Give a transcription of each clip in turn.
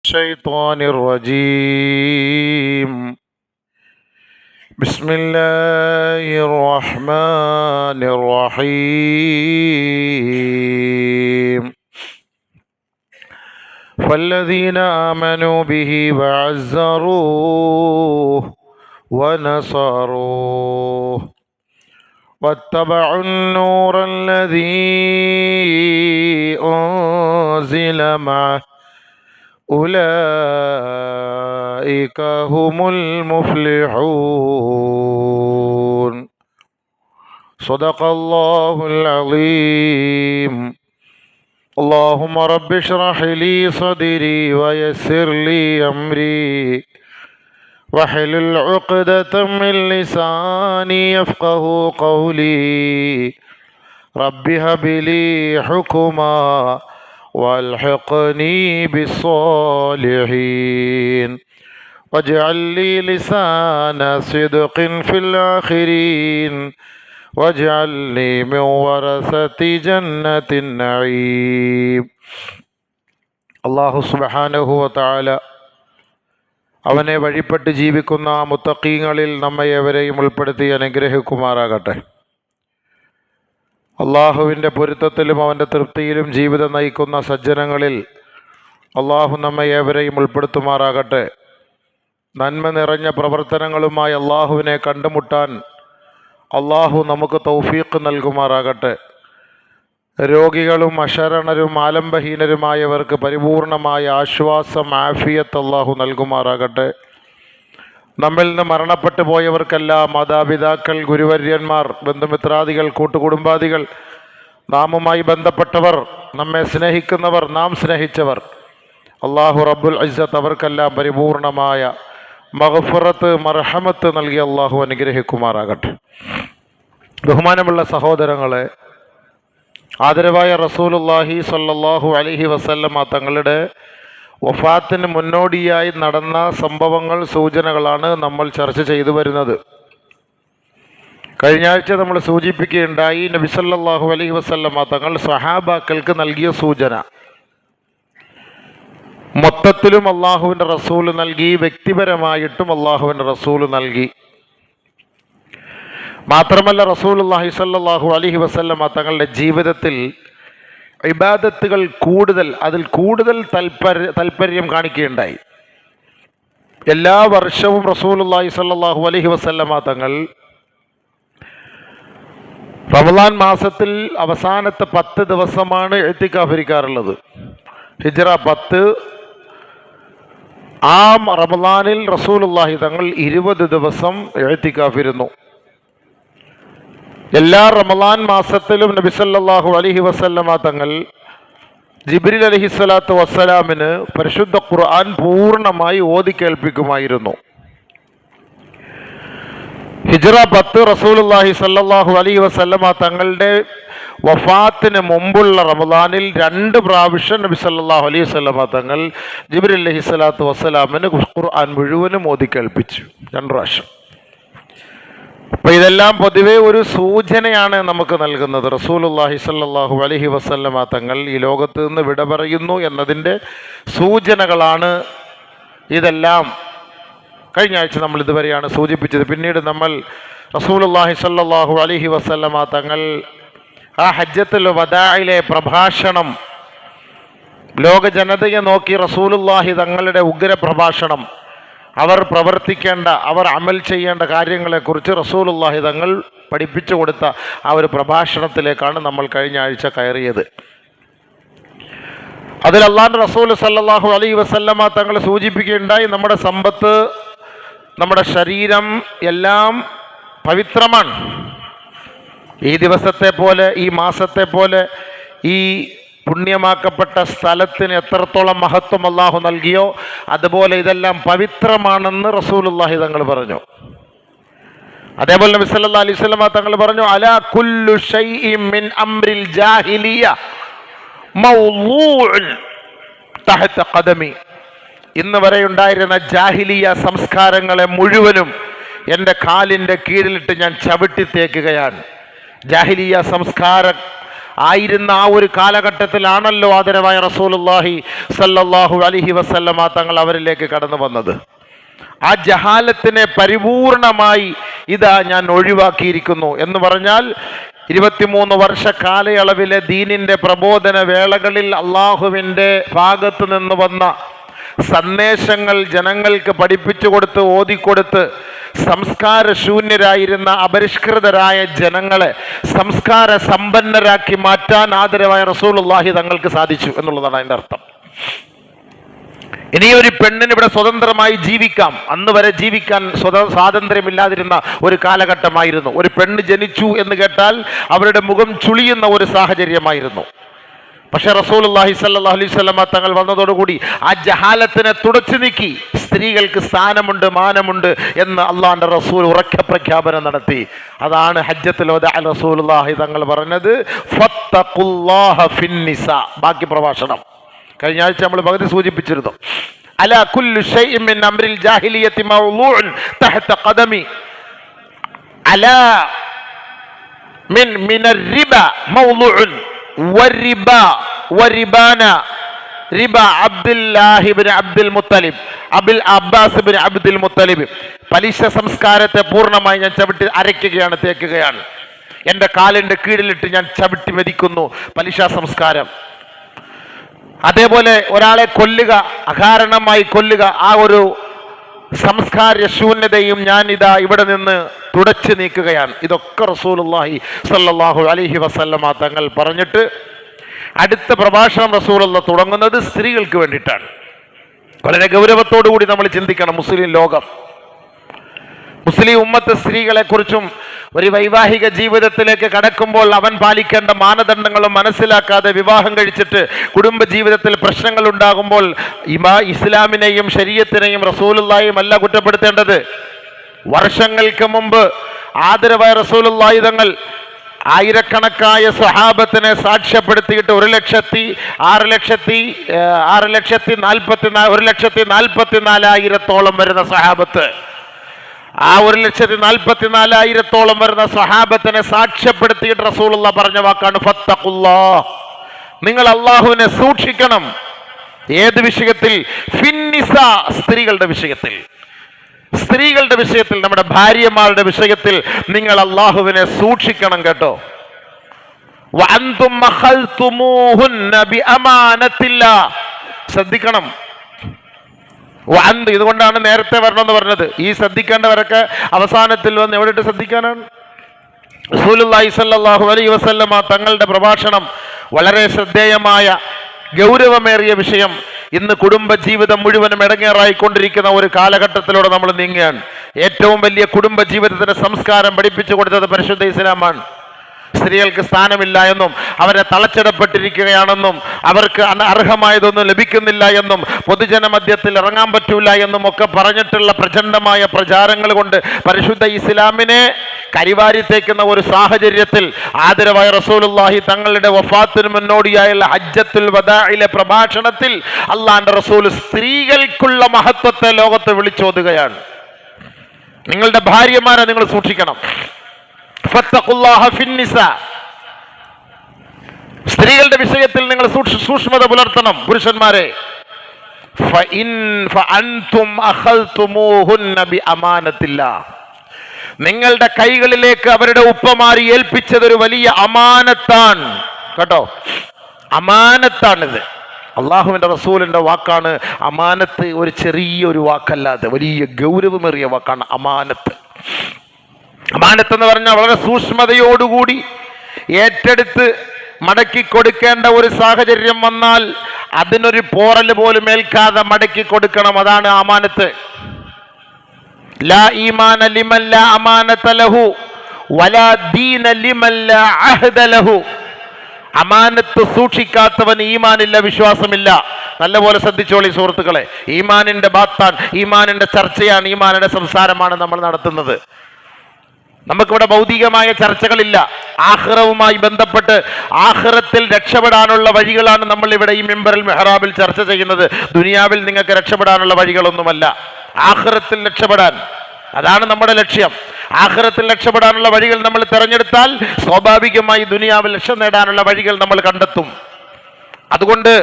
الشيطان الرجيم. بسم الله الرحمن الرحيم. فالذين آمنوا به وعزروه ونصروه واتبعوا النور الذي أنزل معه أولئك هم المفلحون. صدق الله العظيم. اللهم رب اشرح لي صدري ويسر لي أمري واحلل عقدة من لساني يفقه قولي. رب هب لي حكما والحقني بالصالحين واجعل لي لسان صدق في الآخرين واجعلني من ورثة جنة النعيم. അല്ലാഹു സുബ്ഹാനഹു വ തആല അവനെ വഴിപ്പെട്ട് ജീവിക്കുന്ന മുത്തഖീങ്ങളിൽ നമ്മെ ഏവരെയും ഉൾപ്പെടുത്തി അനുഗ്രഹിക്കുമാറാകട്ടെ. അള്ളാഹുവിൻ്റെ പൊരുത്തത്തിലും അവൻ്റെ തൃപ്തിയിലും ജീവിതം നയിക്കുന്ന സജ്ജനങ്ങളിൽ അള്ളാഹു നമ്മെ ഏവരെയും ഉൾപ്പെടുത്തുമാറാകട്ടെ. നന്മ നിറഞ്ഞ പ്രവർത്തനങ്ങളുമായി അള്ളാഹുവിനെ കണ്ടുമുട്ടാൻ അള്ളാഹു നമുക്ക് തൗഫീഖ് നൽകുമാറാകട്ടെ. രോഗികളും അശരണരും ആലംബഹീനരുമായവർക്ക് പരിപൂർണമായ ആശ്വാസം ആഫിയത്ത് അള്ളാഹു നൽകുമാറാകട്ടെ. നമ്മിൽ നിന്ന് മരണപ്പെട്ടു പോയവർക്കെല്ലാം മാതാപിതാക്കൾ, ഗുരുവര്യന്മാർ, ബന്ധുമിത്രാദികൾ, കൂട്ടുകുടുംബാദികൾ, നാമുമായി ബന്ധപ്പെട്ടവർ, നമ്മെ സ്നേഹിക്കുന്നവർ, നാം സ്നേഹിച്ചവർ, അള്ളാഹു റബ്ബുൽ ഇസ്സത്ത് അവർക്കെല്ലാം പരിപൂർണമായ മഗ്ഫിറത്ത്, മർഹമത്ത് നൽകി അള്ളാഹു അനുഗ്രഹിക്കുമാറാകട്ടെ. ബഹുമാനമുള്ള സഹോദരങ്ങളെ, ആദരവായ റസൂലുള്ളാഹി സ്വല്ലല്ലാഹു അലൈഹി വസല്ലമ തങ്ങളുടെ വഫാത്തിന് മുന്നോടിയായി നടന്ന സംഭവങ്ങൾ, സൂചനകളാണ് നമ്മൾ ചർച്ച ചെയ്തു വരുന്നത്. കഴിഞ്ഞ ആഴ്ച നമ്മൾ സൂചിപ്പിക്കുകയുണ്ടായി, നബി സല്ലല്ലാഹു അലൈഹി വസല്ലമ തങ്ങൾ സ്വഹാബാക്കൾക്ക് നൽകിയ സൂചന മൊത്തത്തിലും അള്ളാഹുവിൻ്റെ റസൂൽ നൽകി, വ്യക്തിപരമായിട്ടും അള്ളാഹുവിൻ്റെ റസൂൽ നൽകി. മാത്രമല്ല റസൂലുള്ളാഹി സ്വല്ലല്ലാഹു അലൈഹി വസല്ലമ തങ്ങളുടെ ജീവിതത്തിൽ ഇബാദത്തുകൾ അതിൽ കൂടുതൽ താൽപര്യം കാണിക്കുകയുണ്ടായി. എല്ലാ വർഷവും റസൂലുള്ളാഹി സ്വല്ലല്ലാഹു അലൈഹി വസല്ലമ തങ്ങൾ റമളാൻ മാസത്തിൽ അവസാനത്തെ 10 ദിവസമാണ് ഇഅ്തികാഫ് ഇരിക്കാറുള്ളത്. ഹിജ്റ 10. ആ റമളാനിൽ റസൂലുള്ളാഹി തങ്ങൾ 20 ദിവസം ഇഅ്തികാഫ് ഇരുന്നു. എല്ലാ റമളാൻ മാസത്തിലും നബി സല്ലല്ലാഹു അലൈഹി വസല്ലമ തങ്ങൾ ജിബ്രീൽ അലൈഹിസ്സലാത്തു വസ്സലാമിന് പരിശുദ്ധ ഖുർആൻ പൂർണ്ണമായി ഓതി കേൾപ്പിക്കുമായിരുന്നു. ഹിജ്റ 10 റസൂലുള്ളാഹി സല്ലല്ലാഹു അലൈഹി വസല്ലമ തങ്ങളുടെ വഫാത്തിന് മുമ്പുള്ള റമളാനിൽ 2 പ്രാവശ്യം നബി സല്ലല്ലാഹു അലൈഹി വസല്ലമ തങ്ങൾ ജിബ്രീൽ അലൈഹിസ്സലാത്തു വസ്സലാമിന് ഖുർആൻ മുഴുവനും ഓതി കേൾപ്പിച്ചു. 2 പ്രാവശ്യം. അപ്പോൾ ഇതെല്ലാം പൊതുവെ ഒരു സൂചനയാണ് നമുക്ക് നൽകുന്നത്. റസൂലുള്ളാഹി സ്വല്ലല്ലാഹു അലൈഹി വസല്ലമ തങ്ങൾ ഈ ലോകത്ത് നിന്ന് വിട പറയുന്നു എന്നതിൻ്റെ സൂചനകളാണ് ഇതെല്ലാം. കഴിഞ്ഞ ആഴ്ച നമ്മൾ ഇതുവരെയാണ് സൂചിപ്പിച്ചത്. പിന്നീട് നമ്മൾ റസൂലുള്ളാഹി സ്വല്ലല്ലാഹു അലൈഹി വസല്ലമ തങ്ങൾ ആ ഹജ്ജത്തുൽ വദാഇലെ പ്രഭാഷണം, ലോക ജനതയെ നോക്കി റസൂലുള്ളാഹി തങ്ങളുടെ ഉഗ്ര പ്രഭാഷണം, അവർ പ്രവർത്തിക്കേണ്ട, അവർ അമൽ ചെയ്യേണ്ട കാര്യങ്ങളെക്കുറിച്ച് റസൂലുള്ളാഹി തങ്ങൾ പഠിപ്പിച്ചു കൊടുത്ത ആ ഒരു പ്രഭാഷണത്തിലേക്കാണ് നമ്മൾ കഴിഞ്ഞ ആഴ്ച കയറിയത്. അതിൽ അല്ലാഹുവിൻ്റെ റസൂൽ സല്ലല്ലാഹു അലൈഹി വസല്ലമ തങ്ങൾ സൂചിപ്പിക്കുകയുണ്ടായി, നമ്മുടെ സമ്പത്ത്, നമ്മുടെ ശരീരം എല്ലാം പവിത്രമാണ്. ഈ ദിവസത്തെ പോലെ, ഈ മാസത്തെ പോലെ, ഈ പുണ്യമാക്കപ്പെട്ട സ്ഥലത്തിന് എത്രത്തോളം മഹത്വം അള്ളാഹു നൽകിയോ അതുപോലെ ഇതെല്ലാം പവിത്രമാണെന്ന് റസൂലുള്ളാഹി തങ്ങൾ പറഞ്ഞു. അതേപോലെ നബി സല്ലല്ലാഹു അലൈഹി വസല്ലം തങ്ങൾ പറഞ്ഞു, അലാ കുല്ലു ഷൈഇൻ മിൻ അംറിൽ ജാഹിലിയ മൗളൂഉൻ തഹത ഖദമി. ഇന്ന് വരെ ഉണ്ടായിരുന്ന ജാഹിലിയ സംസ്കാരങ്ങളെ മുഴുവനും എൻ്റെ കാലിൻ്റെ കീഴിലിട്ട് ഞാൻ ചവിട്ടി തേക്കുകയാണ്. ജാഹിലിയ സംസ്കാരം ആയിരുന്ന ആ ഒരു കാലഘട്ടത്തിലാണല്ലോ ആദരവായ റസൂലുള്ളാഹി സ്വല്ലല്ലാഹു അലൈഹി വസല്ലമ തങ്ങൾ അവരിലേക്ക് കടന്നു വന്നത്. ആ ജഹാലത്തിനെ പരിപൂർണമായി ഇതാ ഞാൻ ഒഴിവാക്കിയിരിക്കുന്നു എന്ന് പറഞ്ഞാൽ 23 വർഷ കാലയളവിലെ ദീനിൻ്റെ പ്രബോധന വേളകളിൽ അള്ളാഹുവിൻ്റെ ഭാഗത്ത് നിന്ന് വന്ന സന്ദേശങ്ങൾ ജനങ്ങൾക്ക് പഠിപ്പിച്ചു കൊടുത്ത് ഓതിക്കൊടുത്ത് സംസ്കാരശൂന്യരായിരുന്ന അപരിഷ്കൃതരായ ജനങ്ങളെ സംസ്കാര സമ്പന്നരാക്കി മാറ്റാൻ ആദരവായ റസൂലുള്ളാഹി തങ്ങൾക്ക് സാധിച്ചു എന്നുള്ളതാണ് അതിൻ്റെ അർത്ഥം. ഇനി ഒരു പെണ്ണിന് ഇവിടെ സ്വതന്ത്രമായി ജീവിക്കാം. അന്ന് വരെ ജീവിക്കാൻ സ്വാതന്ത്ര്യമില്ലാതിരുന്ന ഒരു കാലഘട്ടമായിരുന്നു. ഒരു പെണ്ണ് ജനിച്ചു എന്ന് കേട്ടാൽ അവരുടെ മുഖം ചുളിയുന്ന ഒരു സാഹചര്യമായിരുന്നു. പക്ഷെ റസൂലുള്ളാഹി സ്വല്ലല്ലാഹു അലൈഹി വസല്ലമ തങ്ങൾ വന്നതോടുകൂടി ആ ജഹാലത്തിനെ തുടച്ചു നീക്കി. സ്ത്രീകൾക്ക് സ്ഥാനമുണ്ട്, മാനമുണ്ട് എന്ന് അള്ളാഹുവിൻ്റെ റസൂൽ ഉറക്കെ പ്രഖ്യാപനം നടത്തി. അതാണ് ഹജ്ജത്തുൽ വദാഇൽ റസൂലുള്ളാഹി തങ്ങൾ പറഞ്ഞത് ഫത്തഖുല്ലാഹ ഫിന്നിസാ. ബാക്കി പ്രഭാഷണം കഴിഞ്ഞ ആഴ്ച നമ്മൾ പകുതി സൂചിപ്പിച്ചിരുന്നു. അലാ കുല്ലു ശൈഇൻ മിൻ അംരിൽ ജാഹിലിയ്യത്തി മൗളൂഉൻ തഹത ഖദമി അലാ മിനർ റിബ മൗളൂഉൻ വരിബ വരിബാന റിബ അബ്ദുല്ലാഹി ഇബ്നു അബ്ദുൽ മുത്തലിബ് അബുൽ അബ്ബാസ് ഇബ്നു അബ്ദുൽ മുത്തലിബ്. പലിശ സംസ്കാരത്തെ പൂർണ്ണമായി ഞാൻ ചവിട്ടി അരയ്ക്കുകയാണ്, തേക്കുകയാണ്. എൻ്റെ കാലിൻ്റെ കീഴിലിട്ട് ഞാൻ ചവിട്ടി മെതിക്കുന്നു പലിശ സംസ്കാരം. അതേപോലെ ഒരാളെ കൊല്ലുക, അകാരണമായി കൊല്ലുക, ആ ഒരു സംസ്കാര ശൂന്യതയും ഞാൻ ഇതാ ഇവിടെ നിന്ന് തുടച്ചു നീക്കുകയാണ്. ഇതൊക്കെ റസൂലുള്ളാഹി സ്വല്ലല്ലാഹു അലൈഹി വസല്ലമ തങ്ങൾ പറഞ്ഞിട്ട് അടുത്ത പ്രഭാഷണം റസൂലുള്ള തുടങ്ങുന്നത് സ്ത്രീകൾക്ക് വേണ്ടിയിട്ടാണ്. വളരെ ഗൗരവത്തോടു കൂടി നമ്മൾ ചിന്തിക്കണം. മുസ്ലിം ലോകം, മുസ്ലിം ഉമ്മത്ത് സ്ത്രീകളെക്കുറിച്ചും ഒരു വൈവാഹിക ജീവിതത്തിലേക്ക് കടക്കുമ്പോൾ അവൻ പാലിക്കേണ്ട മാനദണ്ഡങ്ങളും മനസ്സിലാക്കാതെ വിവാഹം കഴിച്ചിട്ട് കുടുംബ ജീവിതത്തിൽ പ്രശ്നങ്ങൾ ഉണ്ടാകുമ്പോൾ ഇസ്ലാമിനെയും ശരീഅത്തിനെയും റസൂലുള്ളാഹിയും അല്ല കുറ്റപ്പെടുത്തേണ്ടത്. വർഷങ്ങൾക്ക് മുമ്പ് ആദരവായ റസൂലുള്ളാഹി തങ്ങൾ ആയിരക്കണക്കായ സ്വഹാബത്തിനെ സാക്ഷ്യപ്പെടുത്തിയിട്ട് 1,44,000 വരുന്ന സ്വഹാബത്ത്, ആ 1,44,000 വരുന്ന സ്വഹാബത്തിനെ സാക്ഷ്യപ്പെടുത്തിയിട്ട് റസൂലുള്ളാഹി പറഞ്ഞ വാക്കാണ് ഫത്തഖുല്ലാഹ്. നിങ്ങൾ അള്ളാഹുവിനെ സൂക്ഷിക്കണം. ഏത് വിഷയത്തിൽ? ഫിന്നിസാ, സ്ത്രീകളുടെ വിഷയത്തിൽ. സ്ത്രീകളുടെ വിഷയത്തിൽ, നമ്മുടെ ഭാര്യമാരുടെ വിഷയത്തിൽ നിങ്ങൾ അള്ളാഹുവിനെ സൂക്ഷിക്കണം കേട്ടോ. വഅൻതും അഖൽതുമൂഹുന്ന ബിഅമാനത്തില്ലാഹ്. ശ്രദ്ധിക്കണം. ഇതുകൊണ്ടാണ് നേരത്തെ വരണമെന്ന് പറഞ്ഞത്. ഈ ശ്രദ്ധിക്കേണ്ടവരൊക്കെ അവസാനത്തിൽ വന്ന് എവിടെയിട്ട് ശ്രദ്ധിക്കാനാണ്? റസൂലുള്ളാഹി സ്വല്ലല്ലാഹു അലൈഹി വസല്ലമ തങ്ങളുടെ പ്രഭാഷണം വളരെ ശ്രദ്ധേയമായ ഗൗരവമേറിയ വിഷയം. ഇന്ന് കുടുംബ ജീവിതം മുഴുവനും ഇടങ്ങേറായിക്കൊണ്ടിരിക്കുന്ന ഒരു കാലഘട്ടത്തിലൂടെ നമ്മൾ നീങ്ങുകയാണ്. ഏറ്റവും വലിയ കുടുംബ ജീവിതത്തിന്റെ സംസ്കാരം പഠിപ്പിച്ചു കൊടുത്തത് പരിശുദ്ധ ഇസ്ലാമാണ്. സ്ത്രീകൾക്ക് സ്ഥാനമില്ല എന്നും അവരെ തളച്ചിടപ്പെട്ടിരിക്കുകയാണെന്നും അവർക്ക് അർഹമായതൊന്നും ലഭിക്കുന്നില്ല എന്നും പൊതുജന മധ്യത്തിൽ ഇറങ്ങാൻ പറ്റൂല എന്നും ഒക്കെ പറഞ്ഞിട്ടുള്ള പ്രചണ്ഡമായ പ്രചാരങ്ങൾ കൊണ്ട് പരിശുദ്ധ ഇസ്ലാമിനെ കരിവാരിത്തേക്കുന്ന ഒരു സാഹചര്യത്തിൽ ആദരവായ റസൂലുള്ളാഹി തങ്ങളുടെ വഫാത്തിന് മുന്നോടിയായുള്ള ഹജ്ജത്തുൽ വദാഇലെ പ്രഭാഷണത്തിൽ അള്ളാഹുവിന്റെ റസൂൽ സ്ത്രീകൾക്കുള്ള മഹത്വത്തെ ലോകത്ത് വിളിച്ചോതുകയാണ്. നിങ്ങളുടെ ഭാര്യമാരെ നിങ്ങൾ സൂക്ഷിക്കണം. ഫത്തഖുല്ലാഹ ഫിന്നിസാ. സ്ത്രീകളുടെ വിഷയത്തിൽ നിങ്ങൾ സൂക്ഷ്മത പുലർത്തണം പുരുഷന്മാരെ. ഫഅൻതും അഖൽതുമൂഹുന്ന ബിഅമാനത്തില്ലാഹ്. നിങ്ങളുടെ കൈകളിലേക്ക് അവരുടെ ഉപ്പമാരി ഏൽപ്പിച്ചതൊരു വലിയ അമാനത്താണ് കേട്ടോ. അമാനത്താണിത്. അള്ളാഹുവിൻ്റെ റസൂലിൻ്റെ വാക്കാണ് അമാനത്ത്. ഒരു ചെറിയൊരു വാക്കല്ലാതെ വലിയ ഗൗരവമേറിയ വാക്കാണ് അമാനത്ത്. അമാനത്ത് എന്ന് പറഞ്ഞാൽ വളരെ സൂക്ഷ്മതയോടുകൂടി ഏറ്റെടുത്ത് മടക്കി കൊടുക്കേണ്ട ഒരു സാഹചര്യം വന്നാൽ അതിനൊരു പോറൽ പോലും ഏൽക്കാതെ മടക്കി കൊടുക്കണം. അതാണ് അമാനത്ത്. ലാ ഈമാന ലിമൻ ലാ അമാനത ലഹു വലാ ദീന ലിമൻ ലാ അഹ്ദ ലഹു. അമാനത്ത് സൂക്ഷിക്കാത്തവന് ഈമാനില്ല, വിശ്വാസമില്ല. നല്ലപോലെ ശ്രദ്ധിച്ചോളി സുഹൃത്തുക്കളെ. ഈമാനിന്റെ ബാത്താണ്, ഈമാനിന്റെ ചർച്ചയാണ്, ഈമാനിന്റെ സംസാരമാണ് നമ്മൾ നടത്തുന്നത്. നമുക്കിവിടെ ഭൗതികമായ ചർച്ചകളില്ല. ആഖിറവുമായി ബന്ധപ്പെട്ട് ആഖിറത്തിൽ രക്ഷപ്പെടാനുള്ള വഴികളാണ് നമ്മൾ ഇവിടെ ഈ മിമ്പറിൽ മെഹ്റാബിൽ ചർച്ച ചെയ്യുന്നത്. ദുനിയാവിൽ നിങ്ങൾക്ക് രക്ഷപ്പെടാനുള്ള വഴികളൊന്നുമല്ല, ആഖിറത്തിൽ രക്ഷപ്പെടാൻ. അതാണ് നമ്മുടെ ലക്ഷ്യം. ആഖിറത്തിൽ രക്ഷപ്പെടാനുള്ള വഴികൾ നമ്മൾ തിരഞ്ഞെടുത്താൽ സ്വാഭാവികമായി ദുനിയാവിൽ രക്ഷ നേടാനുള്ള വഴികൾ നമ്മൾ കണ്ടെത്തും. അതുകൊണ്ട്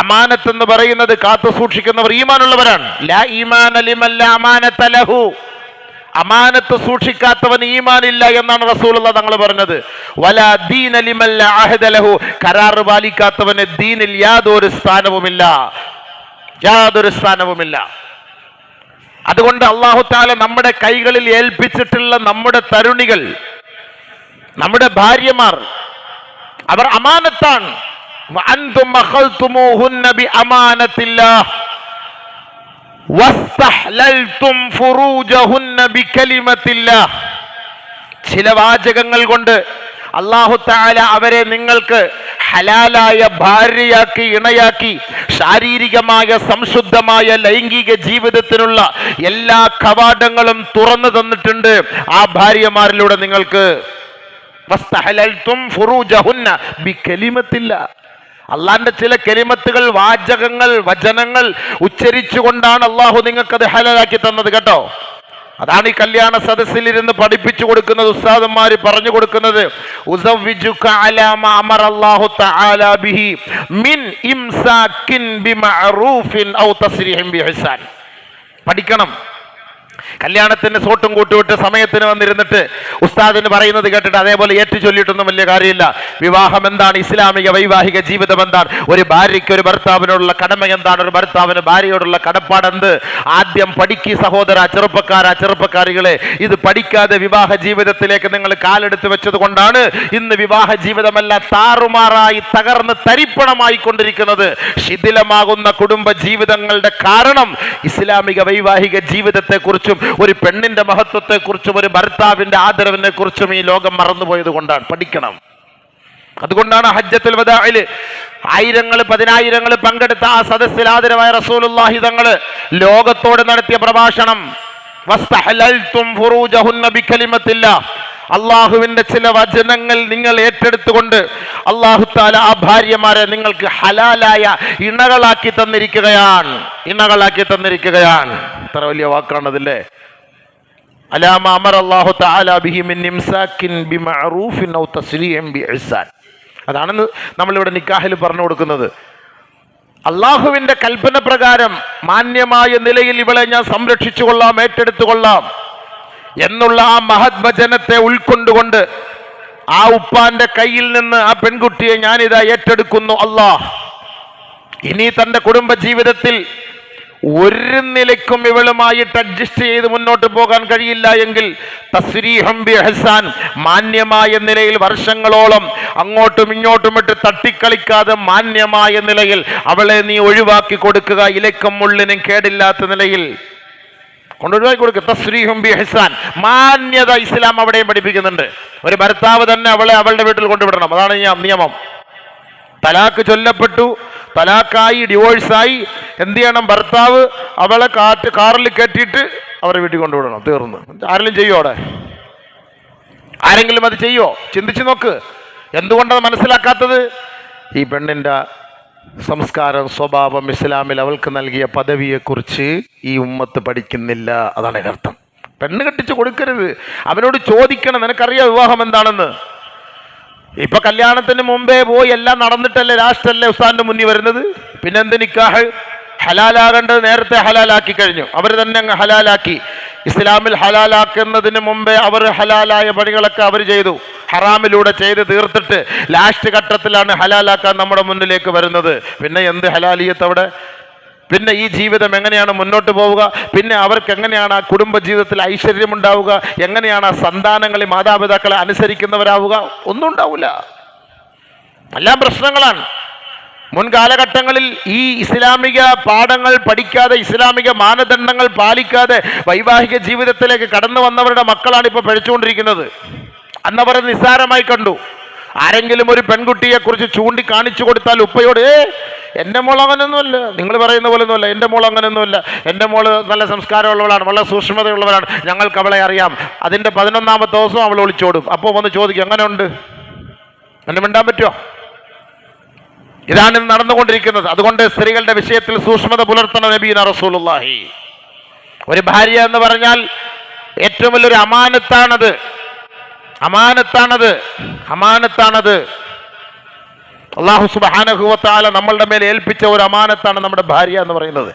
അമാനത്ത് എന്ന് പറയുന്നത് കാത്തു സൂക്ഷിക്കുന്നവർ ഈമാനുള്ളവരാണ്. ലാ ഈമാന ലിമൻ ലാ അമാനത ലഹു. അമാനത്ത് സൂക്ഷിക്കാത്തവൻ ഈമാനില്ല എന്നാണ് റസൂലുള്ളാഹി തങ്ങൾ പറഞ്ഞത്. വലാ ദീന ലിമൻ ലാ അഹദ ലഹു. കരാറ് പാലിക്കാത്തവന് ദീനിൽ യാതൊരു സ്ഥാനവുമില്ല. അതുകൊണ്ട് അല്ലാഹു തആല നമ്മുടെ കൈകളിൽ ഏൽപ്പിച്ചിട്ടുള്ള നമ്മുടെ തരുണികൾ, നമ്മുടെ ഭാര്യമാർ, അവർ അമാനത്താണ്. വഅൻതും അഖൽതുമൂഹുന്ന ബിഅമാനത്തില്ലാഹ് വസ്തഹ്ലൽതും ഫുറൂജഹുന്ന ബികലിമത്തില്ലാഹ്. ചില വാചകങ്ങൾ കൊണ്ട് അല്ലാഹു തആല അവരെ നിങ്ങൾക്ക് ഹലാലായ ഭാര്യയാക്കി, ഇണയാക്കി, ശാരീരികമായ സംശുദ്ധമായ ലൈംഗിക ജീവിതത്തിനുള്ള എല്ലാ കവാടങ്ങളും തുറന്നു തന്നിട്ടുണ്ട് ആ ഭാര്യമാരിലൂടെ നിങ്ങൾക്ക്. വസ്തഹ്ലൽതും ഫുറൂജഹുന്ന ബികലിമത്തില്ലാഹ്. അള്ളാന്റെ ചില കലിമത്തുകൾ, വാചകങ്ങൾ, വചനങ്ങൾ ഉച്ചരിച്ചുകൊണ്ടാണ് അള്ളാഹു നിങ്ങൾക്കത് ഹലാലാക്കി തന്നത് കേട്ടോ. അതാണ് ഈ കല്യാണ സദസ്സിൽ ഇരുന്ന് പഠിപ്പിച്ചു കൊടുക്കുന്നത്, ഉസ്താദന്മാര് പറഞ്ഞു കൊടുക്കുന്നത്. ഉസവ്വിജുക അലാ മാ അമറല്ലാഹു തആല ബിഹി മിൻ ഇംസാകിൻ ബിമഅറൂഫിൻ ഔ തസ്രീഹിൻ ബിഇഹ്സാൻ. പഠിക്കണം. കല്യാണത്തിന് സോട്ടും കൂട്ടുവിട്ട് സമയത്തിന് വന്നിരുന്നിട്ട് ഉസ്താദിന് പറയുന്നത് കേട്ടിട്ട് അതേപോലെ ഏറ്റു ചൊല്ലിയിട്ടൊന്നും വലിയ കാര്യമില്ല. വിവാഹം എന്താണ്, ഇസ്ലാമിക വൈവാഹിക ജീവിതം എന്താണ്, ഒരു ഭാര്യയ്ക്ക് ഒരു ഭർത്താവിനോടുള്ള കടമ എന്താണ്, ഒരു ഭർത്താവിന് ഭാര്യയോടുള്ള കടപ്പാടെന്ത്, ആദ്യം പഠിക്കി സഹോദര, ചെറുപ്പക്കാരികളെ. ഇത് പഠിക്കാതെ വിവാഹ ജീവിതത്തിലേക്ക് നിങ്ങൾ കാലെടുത്ത് വെച്ചത് കൊണ്ടാണ് ഇന്ന് വിവാഹ ജീവിതമെല്ലാം താറുമാറായി തകർന്ന് തരിപ്പണമായി കൊണ്ടിരിക്കുന്നത്. ശിഥിലമാകുന്ന കുടുംബ ജീവിതങ്ങളുടെ കാരണം ഇസ്ലാമിക വൈവാഹിക ജീവിതത്തെ കുറിച്ചും ഒരു പെണ്ണിന്റെ മഹത്വത്തെ കുറിച്ചും ഒരു ഭർത്താവിന്റെ ആദരവിനെ കുറിച്ചും ഈ ലോകം മറന്നുപോയത് കൊണ്ടാണ്. പഠിക്കണം. അതുകൊണ്ടാണ് ഹജ്ജത്തുൽ വദാഇല് ആയിരങ്ങൾ പതിനായിരങ്ങൾ പങ്കെടുത്ത ആ സദസ്സിൽ ആദരവായ റസൂലുള്ളാഹി തങ്ങൾ ലോകത്തോട് നടത്തിയ പ്രഭാഷണം വസ്തഹലൽതും ഫുറൂജഹുന്ന ബികലിമത്തില്ലാഹ്. അള്ളാഹുവിന്റെ ചില വചനങ്ങൾ നിങ്ങൾ ഏറ്റെടുത്തുകൊണ്ട് അല്ലാഹു തആല ആ ഭാര്യമാരെ നിങ്ങൾക്ക് ഹലാലായ ഇണകളാക്കി തന്നിരിക്കുകയാണ്. എത്ര വലിയ വാക്കാണതില്ലേ. അലാ മാ അമറല്ലാഹു തആല ബിഹി മിൻ ഇംസാകിൻ ബിമഅറൂഫിൻ ഔ തസ്രീഹിൻ ബിഇഹ്സാൻ. അതാണ് നമ്മളിവിടെ നിക്കാഹിൽ പറഞ്ഞു കൊടുക്കുന്നത്. അള്ളാഹുവിന്റെ കൽപ്പന പ്രകാരം മാന്യമായ നിലയിൽ ഇവളെ ഞാൻ സംരക്ഷിച്ചു കൊള്ളാം, ഏറ്റെടുത്തുകൊള്ളാം എന്നുള്ള ആ മഹത് വചനത്തെ ഉൾക്കൊണ്ടുകൊണ്ട് ആ ഉപ്പാന്റെ കയ്യിൽ നിന്ന് ആ പെൺകുട്ടിയെ ഞാനിതാ ഏറ്റെടുക്കുന്നു. അല്ലാഹ് ഇനി തന്റെ കുടുംബ ജീവിതത്തിൽ ഒരു നിലയ്ക്കും ഇവളുമായിട്ട് അഡ്ജസ്റ്റ് ചെയ്ത് മുന്നോട്ട് പോകാൻ കഴിയില്ല എങ്കിൽ തസ്രീഹം ബിഇഹ്സാൻ, മാന്യമായ നിലയിൽ വർഷങ്ങളോളം അങ്ങോട്ടും ഇങ്ങോട്ടും ഇട്ട് തട്ടിക്കളിക്കാതെ മാന്യമായ നിലയിൽ അവളെ നീ ഒഴിവാക്കി കൊടുക്കുക. ഇലക്കും മുള്ളിനും കേടില്ലാത്ത നിലയിൽ കൊണ്ടൊഴിവാക്കി കൊടുക്കുക. തസ്രീഹും ബിഇഹ്സാൻ, മാന്യത ഇസ്ലാം അവിടെയും പഠിപ്പിക്കുന്നുണ്ട്. ഒരു ഭർത്താവ് തന്നെ അവളെ അവളുടെ വീട്ടിൽ കൊണ്ടുവിടണം. അതാണ് നിയമം. തലാക്ക് ചൊല്ലപ്പെട്ടു, തലാക്കായി, ഡിവോഴ്സായി, എന്ത് ചെയ്യണം? ഭർത്താവ് അവളെ കാറിൽ കയറ്റിയിട്ട് അവരെ വീട്ടിൽ കൊണ്ടുവിടണം. തീർന്ന്. ആരെങ്കിലും ചെയ്യോ? അവിടെ ആരെങ്കിലും അത് ചെയ്യോ? ചിന്തിച്ചു നോക്ക്. എന്തുകൊണ്ടത് മനസ്സിലാക്കാത്തത്? ഈ പെണ്ണിൻ്റെ സംസ്കാരം, സ്വഭാവം, ഇസ്ലാമിൽ അവൾക്ക് നൽകിയ പദവിയെക്കുറിച്ച് ഈ ഉമ്മത്ത് പഠിക്കുന്നില്ല. അതാണ് അർത്ഥം. പെണ്ണ് കെട്ടിച്ച് കൊടുക്കരുത്. അവനോട് ചോദിക്കണം, നിനക്കറിയാം വിവാഹം എന്താണെന്ന്. ഇപ്പൊ കല്യാണത്തിന് മുമ്പേ പോയി എല്ലാം നടന്നിട്ടല്ലേ ലാസ്റ്റല്ലേ ഉസ്താദിന്റെ മുന്നിൽ വരുന്നത്. പിന്നെന്ത് നിക്കാഹ്? ഹലാലാകേണ്ടത് നേരത്തെ ഹലാലാക്കി കഴിഞ്ഞു. അവർ തന്നെ അങ്ങ് ഹലാലാക്കി. ഇസ്ലാമിൽ ഹലാലാക്കുന്നതിന് മുമ്പേ അവർ ഹലാലായ പണികളൊക്കെ അവർ ചെയ്തു, ഹറാമിലൂടെ ചെയ്ത് തീർത്തിട്ട് ലാസ്റ്റ് ഘട്ടത്തിലാണ് ഹലാലാക്കാൻ നമ്മുടെ മുന്നിലേക്ക് വരുന്നത്. പിന്നെ എന്ത് ഹലാലിയത്ത് അവിടെ? പിന്നെ ഈ ജീവിതം എങ്ങനെയാണ് മുന്നോട്ട് പോവുക? പിന്നെ അവർക്ക് എങ്ങനെയാണ് ആ കുടുംബ ജീവിതത്തിൽ ഐശ്വര്യമുണ്ടാവുക? എങ്ങനെയാണ് ആ സന്താനങ്ങളെ, മാതാപിതാക്കളെ അനുസരിക്കുന്നവരാവുക? ഒന്നും ഉണ്ടാവില്ല. എല്ലാം പ്രശ്നങ്ങളാണ്. മുൻകാലഘട്ടങ്ങളിൽ ഈ ഇസ്ലാമിക പാഠങ്ങൾ പഠിക്കാതെ, ഇസ്ലാമിക മാനദണ്ഡങ്ങൾ പാലിക്കാതെ വൈവാഹിക ജീവിതത്തിലേക്ക് കടന്നു വന്നവരുടെ മക്കളാണ് ഇപ്പോൾ പഴിച്ചുകൊണ്ടിരിക്കുന്നത്. അന്നവർ നിസ്സാരമായി കണ്ടു. ആരെങ്കിലും ഒരു പെൺകുട്ടിയെ കുറിച്ച് ചൂണ്ടിക്കാണിച്ചു കൊടുത്താൽ ഉപ്പയോട്, എൻ്റെ മോൾ അങ്ങനെയൊന്നുമല്ല, നിങ്ങൾ പറയുന്ന പോലെ ഒന്നുമല്ല, എൻ്റെ മോൾ അങ്ങനെയൊന്നുമല്ല, എൻ്റെ മോള് നല്ല സംസ്കാരമുള്ളവളാണ്, വളരെ സൂക്ഷ്മതയുള്ളവരാണ്, ഞങ്ങൾക്ക് അവളെ അറിയാം. അതിൻ്റെ 11ാമത്തെ ദിവസം അവൾ ഒളിച്ചോടും. അപ്പോൾ വന്ന് ചോദിക്കും, എങ്ങനെ ഉണ്ട്, എന്നെ മിണ്ടാൻ പറ്റുമോ? ഇതാണ് നടന്നുകൊണ്ടിരിക്കുന്നത്. അതുകൊണ്ട് സ്ത്രീകളുടെ വിഷയത്തിൽ സൂക്ഷ്മത പുലർത്തണ നബീന റസൂലുള്ളാഹി. ഒരു ഭാര്യ എന്ന് പറഞ്ഞാൽ ഏറ്റവും വലിയൊരു അമാനത്താണത്. അല്ലാഹു സുബ്ഹാനഹു വ തആല നമ്മളുടെ മേൽ ഏൽപ്പിച്ച ഒരു അമാനത്താണ് നമ്മുടെ ഭാര്യ എന്ന് പറയുന്നത്.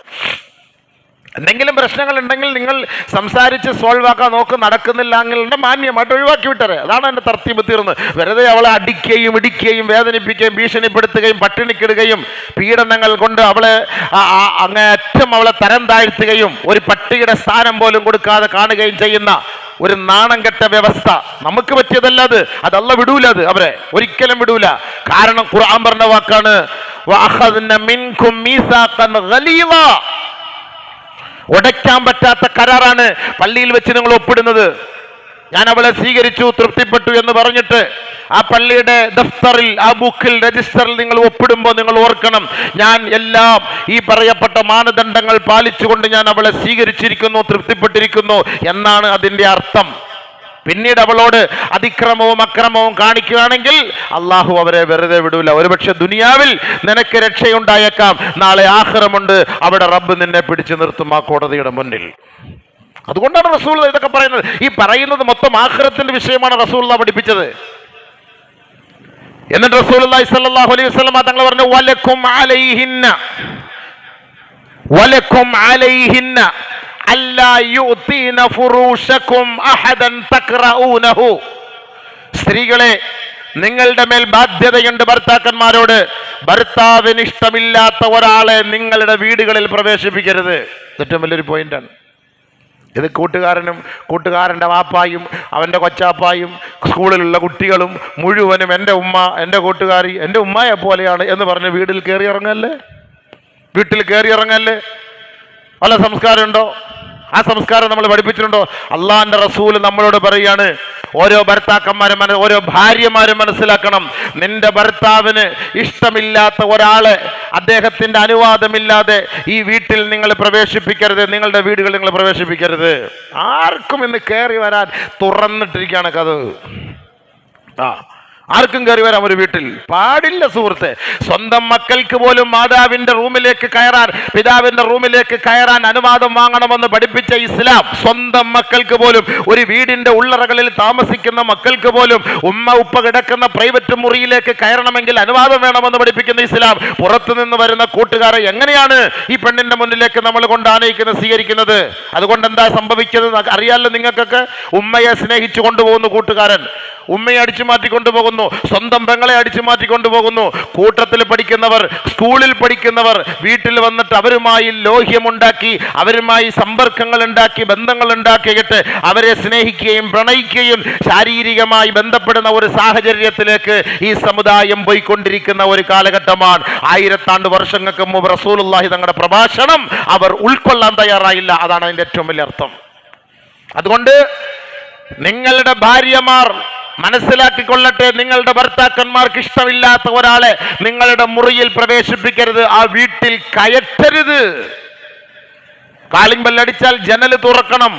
എന്തെങ്കിലും പ്രശ്നങ്ങൾ ഉണ്ടെങ്കിൽ നിങ്ങൾ സംസാരിച്ച് സോൾവ് ആക്കാൻ നോക്ക്. നടക്കുന്നില്ല എങ്കിൽ മാന്യമായിട്ട് ഒഴിവാക്കി വിട്ടരെ. അതാണ് എൻ്റെ തർത്തീബ് തീർന്നത്. വെറുതെ അവളെ അടിക്കുകയും ഇടിക്കുകയും വേദനിപ്പിക്കുകയും ഭീഷണിപ്പെടുത്തുകയും പട്ടിണിക്കിടുകയും പീഡനങ്ങൾ കൊണ്ട് അവളെ അങ്ങേയറ്റം അവളെ തരം താഴ്ത്തുകയും ഒരു പട്ടിയുടെ സ്ഥാനം പോലും കൊടുക്കാതെ കാണുകയും ചെയ്യുന്ന ഒരു നാണം കെട്ട വ്യവസ്ഥ നമുക്ക് പറ്റിയതല്ല അത്. അതല്ല വിടൂല, അത് അവരെ ഒരിക്കലും വിടൂല. കാരണം ഖുർആൻ പറഞ്ഞ വാക്കാണ്, വഅഖദ്ന മിൻകും മീസാഖൻ ഗലീള. ഉടയ്ക്കാൻ പറ്റാത്ത കരാറാണ് പള്ളിയിൽ വെച്ച് നിങ്ങൾ ഒപ്പിടുന്നത്. ഞാൻ അവളെ സ്വീകരിച്ചു, തൃപ്തിപ്പെട്ടു എന്ന് പറഞ്ഞിട്ട് ആ പള്ളിയുടെ ദഫ്തറിൽ, ആ ബുക്കിൽ, രജിസ്റ്ററിൽ നിങ്ങൾ ഒപ്പിടുമ്പോൾ നിങ്ങൾ ഓർക്കണം, ഞാൻ എല്ലാം ഈ പറയപ്പെട്ട മാനദണ്ഡങ്ങൾ പാലിച്ചുകൊണ്ട് ഞാൻ അവളെ സ്വീകരിച്ചിരിക്കുന്നു, തൃപ്തിപ്പെട്ടിരിക്കുന്നു എന്നാണ് അതിൻ്റെ അർത്ഥം. പിന്നീട് അവളോട് അതിക്രമവും അക്രമവും കാണിക്കുകയാണെങ്കിൽ അള്ളാഹു അവരെ വെറുതെ വിടൂല. ഒരുപക്ഷെ ദുനിയാവിൽ നിനക്ക് രക്ഷയുണ്ടായേക്കാം, നാളെ ആഖിറമുണ്ട്, അവിടെ റബ്ബ് നിന്നെ പിടിച്ചു നിർത്തും ആ കോടതിയുടെ മുന്നിൽ. അതുകൊണ്ടാണ് റസൂൽ ഇതൊക്കെ പറയുന്നത്. ഈ പറയുന്നത് മൊത്തം ആഖിറത്തിന്റെ വിഷയമാണ് റസൂൽ പഠിപ്പിച്ചത്. എന്നിട്ട് റസൂലുള്ളാഹി സ്വല്ലല്ലാഹു അലൈഹി വസല്ലം തങ്ങൾ പറഞ്ഞു, വലക്കും അലൈഹിന്ന അല്ലാ യുതീന ഫുറൂശകും അഹദൻ തഖറഊനഹു. സ്ത്രീകളെ, നിങ്ങളുടെ മേൽ ബാധ്യതയുണ്ട് ഭർത്താക്കന്മാരോട്. ഭർത്താവിന് ഇഷ്ടമില്ലാത്ത ഒരാളെ നിങ്ങളുടെ വീടുകളിൽ പ്രവേശിപ്പിക്കരുത്. ഏറ്റവും വലിയൊരു പോയിന്റാണ് ഇത്. കൂട്ടുകാരൻ്റെ വാപ്പായും അവൻ്റെ കൊച്ചാപ്പായും സ്കൂളിലുള്ള കുട്ടികളും മുഴുവനും എൻ്റെ ഉമ്മ, എൻ്റെ കൂട്ടുകാരി, എൻ്റെ ഉമ്മയെ പോലെയാണ് എന്ന് പറഞ്ഞ് വീട്ടിൽ കയറി ഇറങ്ങല്ലേ? വല്ല സംസ്കാരമുണ്ടോ? ആ സംസ്കാരം നമ്മൾ പഠിപ്പിച്ചിട്ടുണ്ടോ? അള്ളാഹിന്റെ റസൂൽ നമ്മളോട് പറയാണ്, ഓരോ ഭർത്താക്കന്മാരും ഓരോ ഭാര്യമാരും മനസ്സിലാക്കണം, നിന്റെ ഭർത്താവിന് ഇഷ്ടമില്ലാത്ത ഒരാളെ അദ്ദേഹത്തിന്റെ അനുവാദമില്ലാതെ ഈ വീട്ടിൽ നിങ്ങൾ പ്രവേശിപ്പിക്കരുത്, നിങ്ങളുടെ വീടുകൾ നിങ്ങൾ പ്രവേശിപ്പിക്കരുത്. ആർക്കും ഇന്ന് കയറി വരാൻ തുറന്നിട്ടിരിക്കുകയാണ് കഥവ്. ആർക്കും കയറി വരാം ഒരു വീട്ടിൽ, പാടില്ല സുഹൃത്തെ. സ്വന്തം മക്കൾക്ക് പോലും മാതാവിന്റെ റൂമിലേക്ക് കയറാൻ, പിതാവിന്റെ റൂമിലേക്ക് കയറാൻ അനുവാദം വാങ്ങണമെന്ന് പഠിപ്പിച്ച ഇസ്ലാം, സ്വന്തം മക്കൾക്ക് പോലും, ഒരു വീടിന്റെ ഉള്ളറകളിൽ താമസിക്കുന്ന മക്കൾക്ക് പോലും ഉമ്മ ഉപ്പ കിടക്കുന്ന പ്രൈവറ്റ് മുറിയിലേക്ക് കയറണമെങ്കിൽ അനുവാദം വേണമെന്ന് പഠിപ്പിക്കുന്ന ഇസ്ലാം, പുറത്തു നിന്ന് വരുന്ന കൂട്ടുകാരെ എങ്ങനെയാണ് ഈ പെണ്ണിന്റെ മുന്നിലേക്ക് നമ്മൾ കൊണ്ട് ആനയിക്കുന്നത്, സ്വീകരിക്കുന്നത്? അതുകൊണ്ട് എന്താ സംഭവിക്കുന്നത് അറിയാമല്ലോ നിങ്ങൾക്കൊക്കെ. ഉമ്മയെ സ്നേഹിച്ചു കൊണ്ടുപോകുന്നു കൂട്ടുകാരൻ, ഉമ്മയെ അടിച്ചു മാറ്റിക്കൊണ്ടുപോകുന്നു, സ്വന്തം പെങ്ങളെ അടിച്ചു മാറ്റിക്കൊണ്ടുപോകുന്നു. കൂട്ടത്തിൽ പഠിക്കുന്നവർ, സ്കൂളിൽ പഠിക്കുന്നവർ വീട്ടിൽ വന്നിട്ട് അവരുമായി ലോഹ്യമുണ്ടാക്കി, അവരുമായി സമ്പർക്കങ്ങൾ ഉണ്ടാക്കി, ബന്ധങ്ങൾ ഉണ്ടാക്കിയിട്ട് അവരെ സ്നേഹിക്കുകയും പ്രണയിക്കുകയും ശാരീരികമായി ബന്ധപ്പെടുന്ന ഒരു സാഹചര്യത്തിലേക്ക് ഈ സമുദായം പോയിക്കൊണ്ടിരിക്കുന്ന ഒരു കാലഘട്ടമാണ്. 1000 വർഷങ്ങൾക്ക് മുമ്പ് റസൂലുള്ളാഹി തങ്ങളുടെ പ്രഭാഷണം അവർ ഉൾക്കൊള്ളാൻ തയ്യാറായില്ല. അതാണ് അതിൻ്റെ ഏറ്റവും വലിയ അർത്ഥം. അതുകൊണ്ട് നിങ്ങളുടെ ഭാര്യമാർ മനസ്സിലാക്കിക്കൊള്ളട്ടെ, നിങ്ങളുടെ ഭർത്താക്കന്മാർക്ക് ഇഷ്ടമില്ലാത്ത ഒരാളെ നിങ്ങളുടെ മുറിയിൽ പ്രവേശിപ്പിക്കരുത്, ആ വീട്ടിൽ കയറ്റരുത്. കാളിംഗ് ബെല്ലടിച്ചാൽ ജനൽ തുറക്കണം,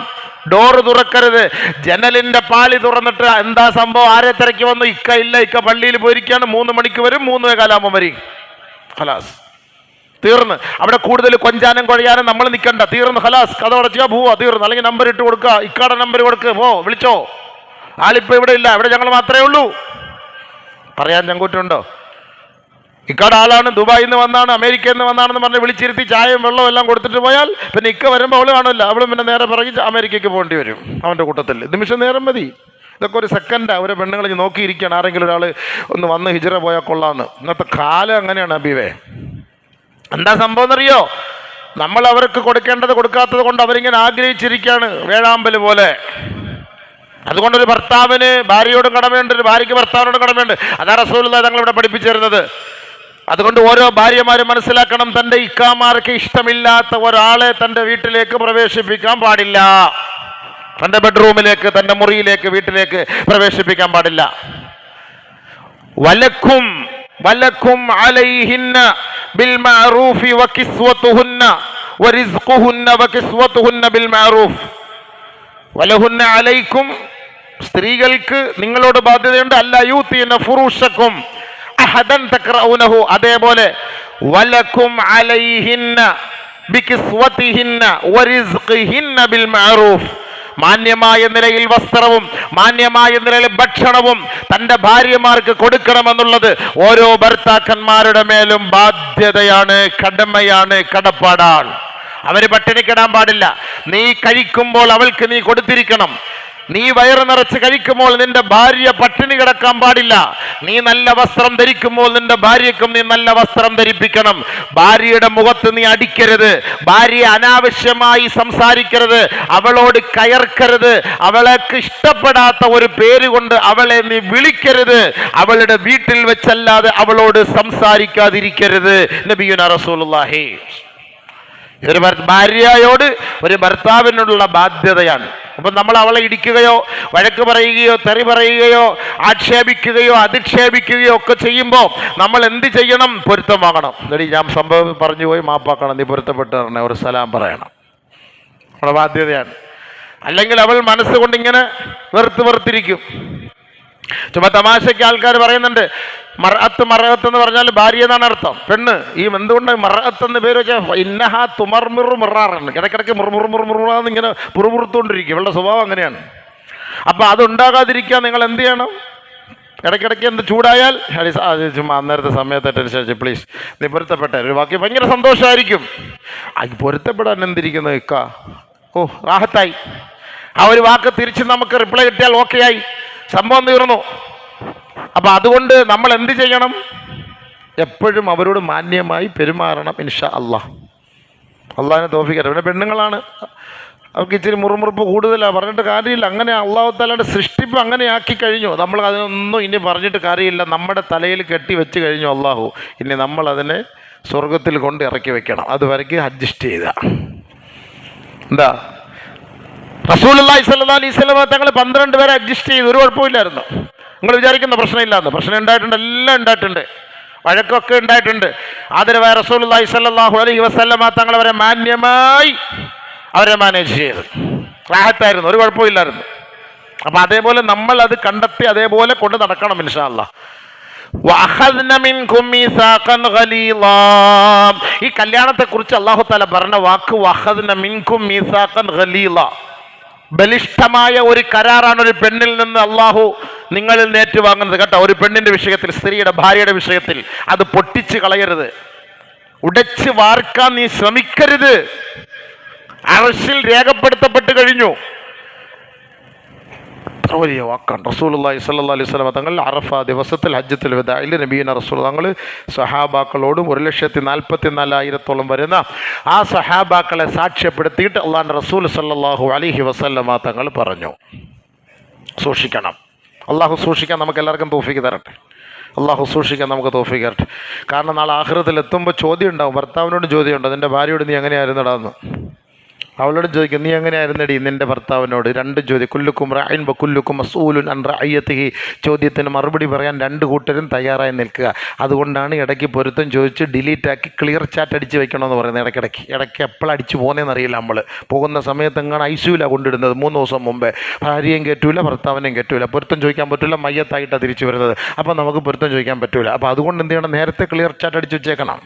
ഡോറ് തുറക്കരുത്. ജനലിന്റെ പാളി തുറന്നിട്ട് എന്താ സംഭവം, ആരെ തിരക്കി വന്നു? ഇക്ക പള്ളിയിൽ പോയിരിക്കുകയാണ്, 3 മണിക്ക് വരും, 3:15 വരും, ഖലാസ് തീർന്ന്. അവിടെ കൂടുതൽ കൊഞ്ചാനും കൊഴയാനും നമ്മൾ നിൽക്കണ്ട, തീർന്ന്, ഖലാസ്, കഥ അടച്ചുക, പോവാ, തീർന്ന്. അല്ലെങ്കിൽ നമ്പർ ഇട്ട് കൊടുക്കുക, ഇക്കാടെ നമ്പർ കൊടുക്കുക, പോ, വിളിച്ചോ, ആളിപ്പോൾ ഇവിടെ ഇല്ല, ഇവിടെ ഞങ്ങൾ മാത്രമേ ഉള്ളൂ. പറയാൻ ചങ്കൂറ്റുണ്ടോ? ഇക്കാട് ആളാണ്, ദുബായിൽ നിന്ന് വന്നാണ്, അമേരിക്കയിൽ നിന്ന് വന്നാണെന്ന് പറഞ്ഞ് വിളിച്ചിരുത്തി ചായയും വെള്ളവും എല്ലാം കൊടുത്തിട്ട് പോയാൽ പിന്നെ ഇക്ക വരുമ്പോൾ അവള് കാണില്ല, അവളും പിന്നെ നേരെ പിറകി അമേരിക്കയ്ക്ക് പോകേണ്ടി വരും അവൻ്റെ കൂട്ടത്തിൽ. നിമിഷം നേരം മതി. ഇതൊക്കെ ഒരു സെക്കൻഡാണ്. ഒരു പെണ്ണുങ്ങൾ നോക്കിയിരിക്കുകയാണ്, ആരെങ്കിലും ഒരാൾ ഒന്ന് വന്ന് ഹിജ്റ പോയാൽ കൊള്ളാമെന്ന്. ഇന്നത്തെ കാലം അങ്ങനെയാണ് അബീവേ. എന്താ സംഭവം എന്നറിയോ? നമ്മൾ അവർക്ക് കൊടുക്കേണ്ടത് കൊടുക്കാത്തത് കൊണ്ട് അവരിങ്ങനെ ആഗ്രഹിച്ചിരിക്കുകയാണ്, വേഴാമ്പല് പോലെ. അതുകൊണ്ടൊരു ഭർത്താവിന് ഭാര്യയോടും കടമയുണ്ട്, ഒരു ഭാര്യയ്ക്ക് ഭർത്താവിനോടും കടമയുണ്ട്. അതാ റസൂലുള്ളാഹി തങ്ങളിവിടെ പഠിപ്പിച്ചു തരുന്നത്. അതുകൊണ്ട് ഓരോ ഭാര്യമാരും മനസ്സിലാക്കണം, തൻ്റെ ഇക്കാമാർക്ക് ഇഷ്ടമില്ലാത്ത ഒരാളെ തൻ്റെ വീട്ടിലേക്ക് പ്രവേശിപ്പിക്കാൻ പാടില്ല. തൻ്റെ ബെഡ്റൂമിലേക്ക്, തൻ്റെ മുറിയിലേക്ക്, വീട്ടിലേക്ക് പ്രവേശിപ്പിക്കാൻ പാടില്ല. വലക്കും അലൈഹിന്ന ബിൽ മഅറൂഫി വകിസ്വതുഹുന്ന വറിസ്ഖുഹുന്ന വകിസ്വതുഹുന്ന ബിൽ മഅറൂഫ് വലഹുന്ന അലൈക്കും. സ്ത്രീകൾക്ക് നിങ്ങളോട് ബാധ്യതയുണ്ട്. അല്ലാ യൂതീന ഫുറൂശക്കും അഹദൻ തഖറഊനഹു. അതേപോലെ വലക്കും അലൈഹിന്ന ബികിസ്വതിഹിന്ന വറിസ്ഖിഹിന്ന ബിൽ മഅറൂഫ്. മാന്യമായ നിലയിൽ വസ്ത്രവും മാന്യമായ നിലയിൽ ഭക്ഷണവും തൻ്റെ ഭാര്യമാർക്ക് കൊടുക്കണമെന്നുള്ളത് ഓരോ ഭർത്താക്കന്മാരുടെ മേലും ബാധ്യതയാണ്, കടമയാണ്, കടപ്പാടാണ്. അവര് പട്ടിണിക്കിടാൻ പാടില്ല. നീ കഴിക്കുമ്പോൾ അവൾക്ക് നീ കൊടുത്തിരിക്കണം. നീ വയറ് നിറച്ച് കഴിക്കുമ്പോൾ നിന്റെ ഭാര്യ പട്ടിണി കിടക്കാൻ പാടില്ല. നീ നല്ല വസ്ത്രം ധരിക്കുമ്പോൾ നിന്റെ ഭാര്യയ്ക്കും നീ നല്ല വസ്ത്രം ധരിപ്പിക്കണം. ഭാര്യയുടെ മുഖത്ത് നീ അടിക്കരുത്, ഭാര്യയെ അനാവശ്യമായി സംസാരിക്കരുത്, അവളോട് കയർക്കരുത്, അവൾക്ക് ഇഷ്ടപ്പെടാത്ത ഒരു പേര് കൊണ്ട് അവളെ നീ വിളിക്കരുത്, അവളുടെ വീട്ടിൽ വെച്ചല്ലാതെ അവളോട് സംസാരിക്കാതിരിക്കരുത്. നബിയുനാ റസൂലുള്ളാഹി. ഇതൊരു ഭാര്യയോട് ഒരു ഭർത്താവിനുള്ള ബാധ്യതയാണ്. അപ്പം നമ്മൾ അവളെ ഇടിക്കുകയോ വഴക്ക് പറയുകയോ തെറി പറയുകയോ ആക്ഷേപിക്കുകയോ അധിക്ഷേപിക്കുകയോ ഒക്കെ ചെയ്യുമ്പോൾ നമ്മൾ എന്ത് ചെയ്യണം? പൊരുത്തം വാങ്ങണം. എന്നിട്ട് ഞാൻ സംഭവം പറഞ്ഞു പോയി, മാപ്പാക്കണം, നീ പൊരുത്തപ്പെട്ട് പറഞ്ഞ ഒരു സലാം പറയണം. നമ്മുടെ ബാധ്യതയാണ്. അല്ലെങ്കിൽ അവൾ മനസ്സുകൊണ്ട് ഇങ്ങനെ വെറുത്തിരിക്കും. ചുമ്മാ തമാശയ്ക്ക് ആൾക്കാർ പറയുന്നുണ്ട്, മറഅത്ത് എന്ന് പറഞ്ഞാൽ ഭാര്യ എന്നാണ് അർത്ഥം, പെണ്ണ്. ഈ എന്തുകൊണ്ട് മറഅത്ത് എന്ന് പേര് വെച്ചാൽ ഇന്നഹാ തുമർമിറു മിറാറാണ്. ഇടയ്ക്കിടയ്ക്ക് മുറുമുറുമുറുമുറാന്ന് ഇങ്ങനെ പുറപുറത്തുകൊണ്ടിരിക്കും. ഇവളുടെ സ്വഭാവം അങ്ങനെയാണ്. അപ്പം അതുണ്ടാകാതിരിക്കാൻ നിങ്ങൾ എന്ത് ചെയ്യണം? ഇടയ്ക്കിടയ്ക്ക് എന്ത് ചൂടായാൽ ചുമ്മാ അന്നേരത്തെ സമയത്തനുസരിച്ച് പ്ലീസ് നീ പൊരുത്തപ്പെട്ടെ ഒരു ബാക്കി ഭയങ്കര സന്തോഷമായിരിക്കും. പൊരുത്തപ്പെടാൻ എന്തിരിക്കുന്നു ഇക്ക? ഓ റാഹത്തായി. ആ ഒരു വാക്ക് തിരിച്ച് നമുക്ക് റിപ്ലൈ കിട്ടിയാൽ ഓക്കെ ആയി, സംഭവം തീർന്നു. അപ്പം അതുകൊണ്ട് നമ്മൾ എന്ത് ചെയ്യണം? എപ്പോഴും അവരോട് മാന്യമായി പെരുമാറണം. ഇൻഷാ അല്ലാഹ്. അള്ളാഹിനെ തോഫിക്കട്ടെ. പിന്നെ പെണ്ണുങ്ങളാണ്, അവർക്ക് ഇച്ചിരി മുറുമുറുപ്പ് കൂടുതലാണ്, പറഞ്ഞിട്ട് കാര്യമില്ല. അങ്ങനെ അള്ളാഹു തആലയുടെ സൃഷ്ടിപ്പ് അങ്ങനെ ആക്കി കഴിഞ്ഞു. നമ്മൾ അതിനൊന്നും ഇനി പറഞ്ഞിട്ട് കാര്യമില്ല. നമ്മുടെ തലയിൽ കെട്ടി വെച്ച് കഴിഞ്ഞു അള്ളാഹു. ഇനി നമ്മളതിനെ സ്വർഗത്തിൽ കൊണ്ട് ഇറക്കി വെക്കണം. അതുവരയ്ക്ക് അഡ്ജസ്റ്റ് ചെയ്ത എന്താ റസൂലുള്ളാഹി സ്വല്ലല്ലാഹു അലൈഹി വസല്ലം തങ്ങൾ 12 പേരെ അഡ്ജസ്റ്റ് ചെയ്തു. ഒരു കുഴപ്പമില്ലായിരുന്നു. നിങ്ങൾ വിചാരിക്കുന്ന പ്രശ്നമില്ലാന്ന്. പ്രശ്നം ഉണ്ടായിട്ടുണ്ട്, എല്ലാം ഉണ്ടായിട്ടുണ്ട്, വഴക്കൊക്കെ ഉണ്ടായിട്ടുണ്ട്. ആദരവായ റസൂലുള്ളാഹി സ്വല്ലല്ലാഹു അലൈഹി വസല്ലം തങ്ങൾ അവരെ മാന്യമായി അവരെ മാനേജ് ചെയ്തു. റാഹത്തായിരുന്നു, ഒരു കുഴപ്പമില്ലായിരുന്നു. അപ്പം അതേപോലെ നമ്മൾ അത് കണ്ടെത്തി അതേപോലെ കൊണ്ട് നടക്കണം ഇൻഷാ അല്ലാഹ്. ഈ കല്യാണത്തെക്കുറിച്ച് അല്ലാഹു തആല പറഞ്ഞ വാക്ക് വഅഖദ്ന മിൻകും മീസാഖൻ ഗലീള, ബലിഷ്ഠമായ ഒരു കരാറാണ് ഒരു പെണ്ണിൽ നിന്ന് അള്ളാഹു നിങ്ങളിൽ ഏറ്റുവാങ്ങുന്നത് കേട്ടോ. ഒരു പെണ്ണിന്റെ വിഷയത്തിൽ, സ്ത്രീയുടെ ഭാര്യയുടെ വിഷയത്തിൽ അത് പൊട്ടിച്ച് കളയരുത്, ഉടച്ച് വാർക്കാൻ നീ ശ്രമിക്കരുത്. അർശിൽ രേഖപ്പെടുത്തപ്പെട്ട് കഴിഞ്ഞു. വലിയ വാക്കാണ്. റസൂലുള്ളാഹി സ്വല്ലല്ലാഹു അലൈഹി വസല്ലം തങ്ങൾ അറഫ ദിവസത്തിൽ ഹജ്ജത്തുൽ വദാഇൽ നബിയുനാ റസൂൽ തങ്ങൾ സഹാബാക്കളോടും 144,000 വരുന്ന ആ സഹാബാക്കളെ സാക്ഷ്യപ്പെടുത്തിയിട്ട് അള്ളാഹുവിൻ്റെ റസൂൽ സ്വല്ലല്ലാഹു അലൈഹി വസല്ലം തങ്ങൾ പറഞ്ഞു, സൂക്ഷിക്കണം. അള്ളാഹു സൂക്ഷിക്കാൻ നമുക്ക് എല്ലാവർക്കും തൗഫീഖ് തരട്ടെ. അള്ളാഹു സൂക്ഷിക്കാൻ നമുക്ക് തൗഫീഖ് തരട്ടെ. കാരണം നാളെ ആഖിറത്തിൽ എത്തുമ്പോൾ ചോദ്യം ഉണ്ടാവും. ഭർത്താവിനോട് ചോദ്യമുണ്ട്, നിൻ്റെ ഭാര്യയോട് നീ എങ്ങനെയായിരുന്നടാന്ന്. അവളോട് ചോദിക്കും, നീ എങ്ങനെയായിരുന്നടി നിൻ്റെ ഭർത്താവിനോട്? 2 ചോദ്യം. കുല്ലുക്കും റഅയിൻ വ കുല്ലുക്കും മസ്ഊലുൻ അൻ റഅയ്യതിഹി. ചോദ്യത്തിന് മറുപടി പറയാൻ 2 കൂട്ടരും തയ്യാറായി നിൽക്കുക. അതുകൊണ്ടാണ് ഇടയ്ക്ക് പൊരുത്തം ചോദിച്ച് ഡിലീറ്റാക്കി ക്ലിയർ ചാറ്റ് അടിച്ച് വെക്കണമെന്ന് പറയുന്നത്. ഇടയ്ക്ക് എപ്പോഴും അടിച്ച് പോകുന്നതെന്ന് അറിയില്ല. നമ്മൾ പോകുന്ന സമയത്ത് എങ്ങാണ് ഐസിയുലാണ് കൊണ്ടിടുന്നത് 3 ദിവസം മുമ്പേ. ഭാര്യയും കയറ്റൂല, ഭർത്താവിനെയും കയറ്റൂല, പൊരുത്തം ചോദിക്കാൻ പറ്റില്ല, മയ്യത്തായിട്ടാണ് തിരിച്ചു വരുന്നത്. അപ്പോൾ നമുക്ക് പൊരുത്തം ചോദിക്കാൻ പറ്റില്ല. അപ്പോൾ അതുകൊണ്ട് എന്ത് ചെയ്യണം? നേരത്തെ ക്ലിയർ ചാറ്റ് അടിച്ച് വെച്ചേക്കണം.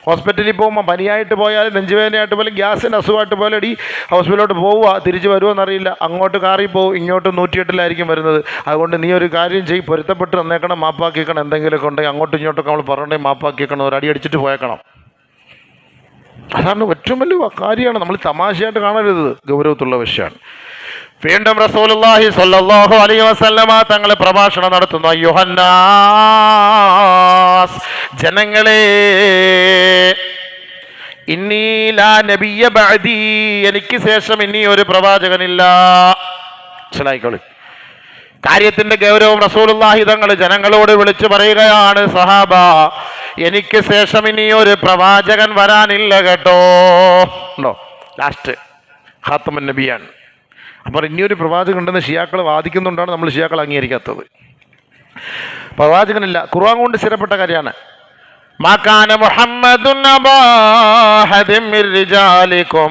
ഹോസ്പിറ്റലിൽ പോകുമ്പോൾ പനിയായിട്ട് പോയാലും നെഞ്ചുവേദനയായിട്ട് പോലും ഗ്യാസിൻ്റെ അസുഖമായിട്ട് പോലെ അടി ഹോസ്പിറ്റലിലോട്ട് പോവുക, തിരിച്ച് വരുമോ എന്നറിയില്ല. അങ്ങോട്ട് കാറിൽ പോകും, ഇങ്ങോട്ട് 108 വരുന്നത്. അതുകൊണ്ട് നീ ഒരു കാര്യം ചെയ്യും, പൊരുത്തപ്പെട്ട് തന്നേക്കണം, മാപ്പാക്കിക്കണം. എന്തെങ്കിലുമൊക്കെ ഉണ്ടെങ്കിൽ അങ്ങോട്ടും ഇങ്ങോട്ടൊക്കെ നമ്മൾ പറഞ്ഞിട്ടുണ്ടെങ്കിൽ മാപ്പാക്കിക്കണം, ഒരു അടി അടിച്ചിട്ട് പോയേക്കണം. അതാണ് ഏറ്റവും വലിയ കാര്യമാണ്. നമ്മൾ തമാശയായിട്ട് കാണരുത്, ഗൗരവത്തുള്ള വിഷയമാണ്. വീണ്ടും റസൂലുള്ളാഹി സ്വല്ലല്ലാഹു അലൈഹി വസല്ലമ തങ്ങൾ പ്രഭാഷണം നടത്തുന്നു. അയ്യുഹന്നാസ്, ജനങ്ങളെ, ഇന്നി ലാ നബിയ്യ ബഅദി, എനിക്ക് ശേഷം ഇനി ഒരു പ്രവാചകനില്ല. മനസ്സിലായിക്കോളൂ കാര്യത്തിന്റെ ഗൗരവം. റസൂലുള്ളാഹി തങ്ങൾ ജനങ്ങളോട് വിളിച്ചു പറയുകയാണ്, സഹാബ, എനിക്ക് ശേഷം ഇനി ഒരു പ്രവാചകൻ വരാനില്ല കേട്ടോ. ഉണ്ടോ? ലാസ്റ്റ് ഖാത്തമുൻ നബിയാണ്. അപ്പോൾ ഇനിയൊരു പ്രവാചകൻ ഉണ്ടെന്ന് ഷിയാക്കൾ വാദിക്കുന്നുണ്ടാണ് നമ്മൾ ഷിയാക്കൾ അംഗീകരിക്കാത്തത്. പ്രവാചകനില്ല, ഖുർആൻ കൊണ്ട് സ്ഥിരപ്പെട്ട കാര്യമാണ്. മാ കാന മുഹമ്മദുൻ അബാ അഹദിൻ മിർ റിജാലികും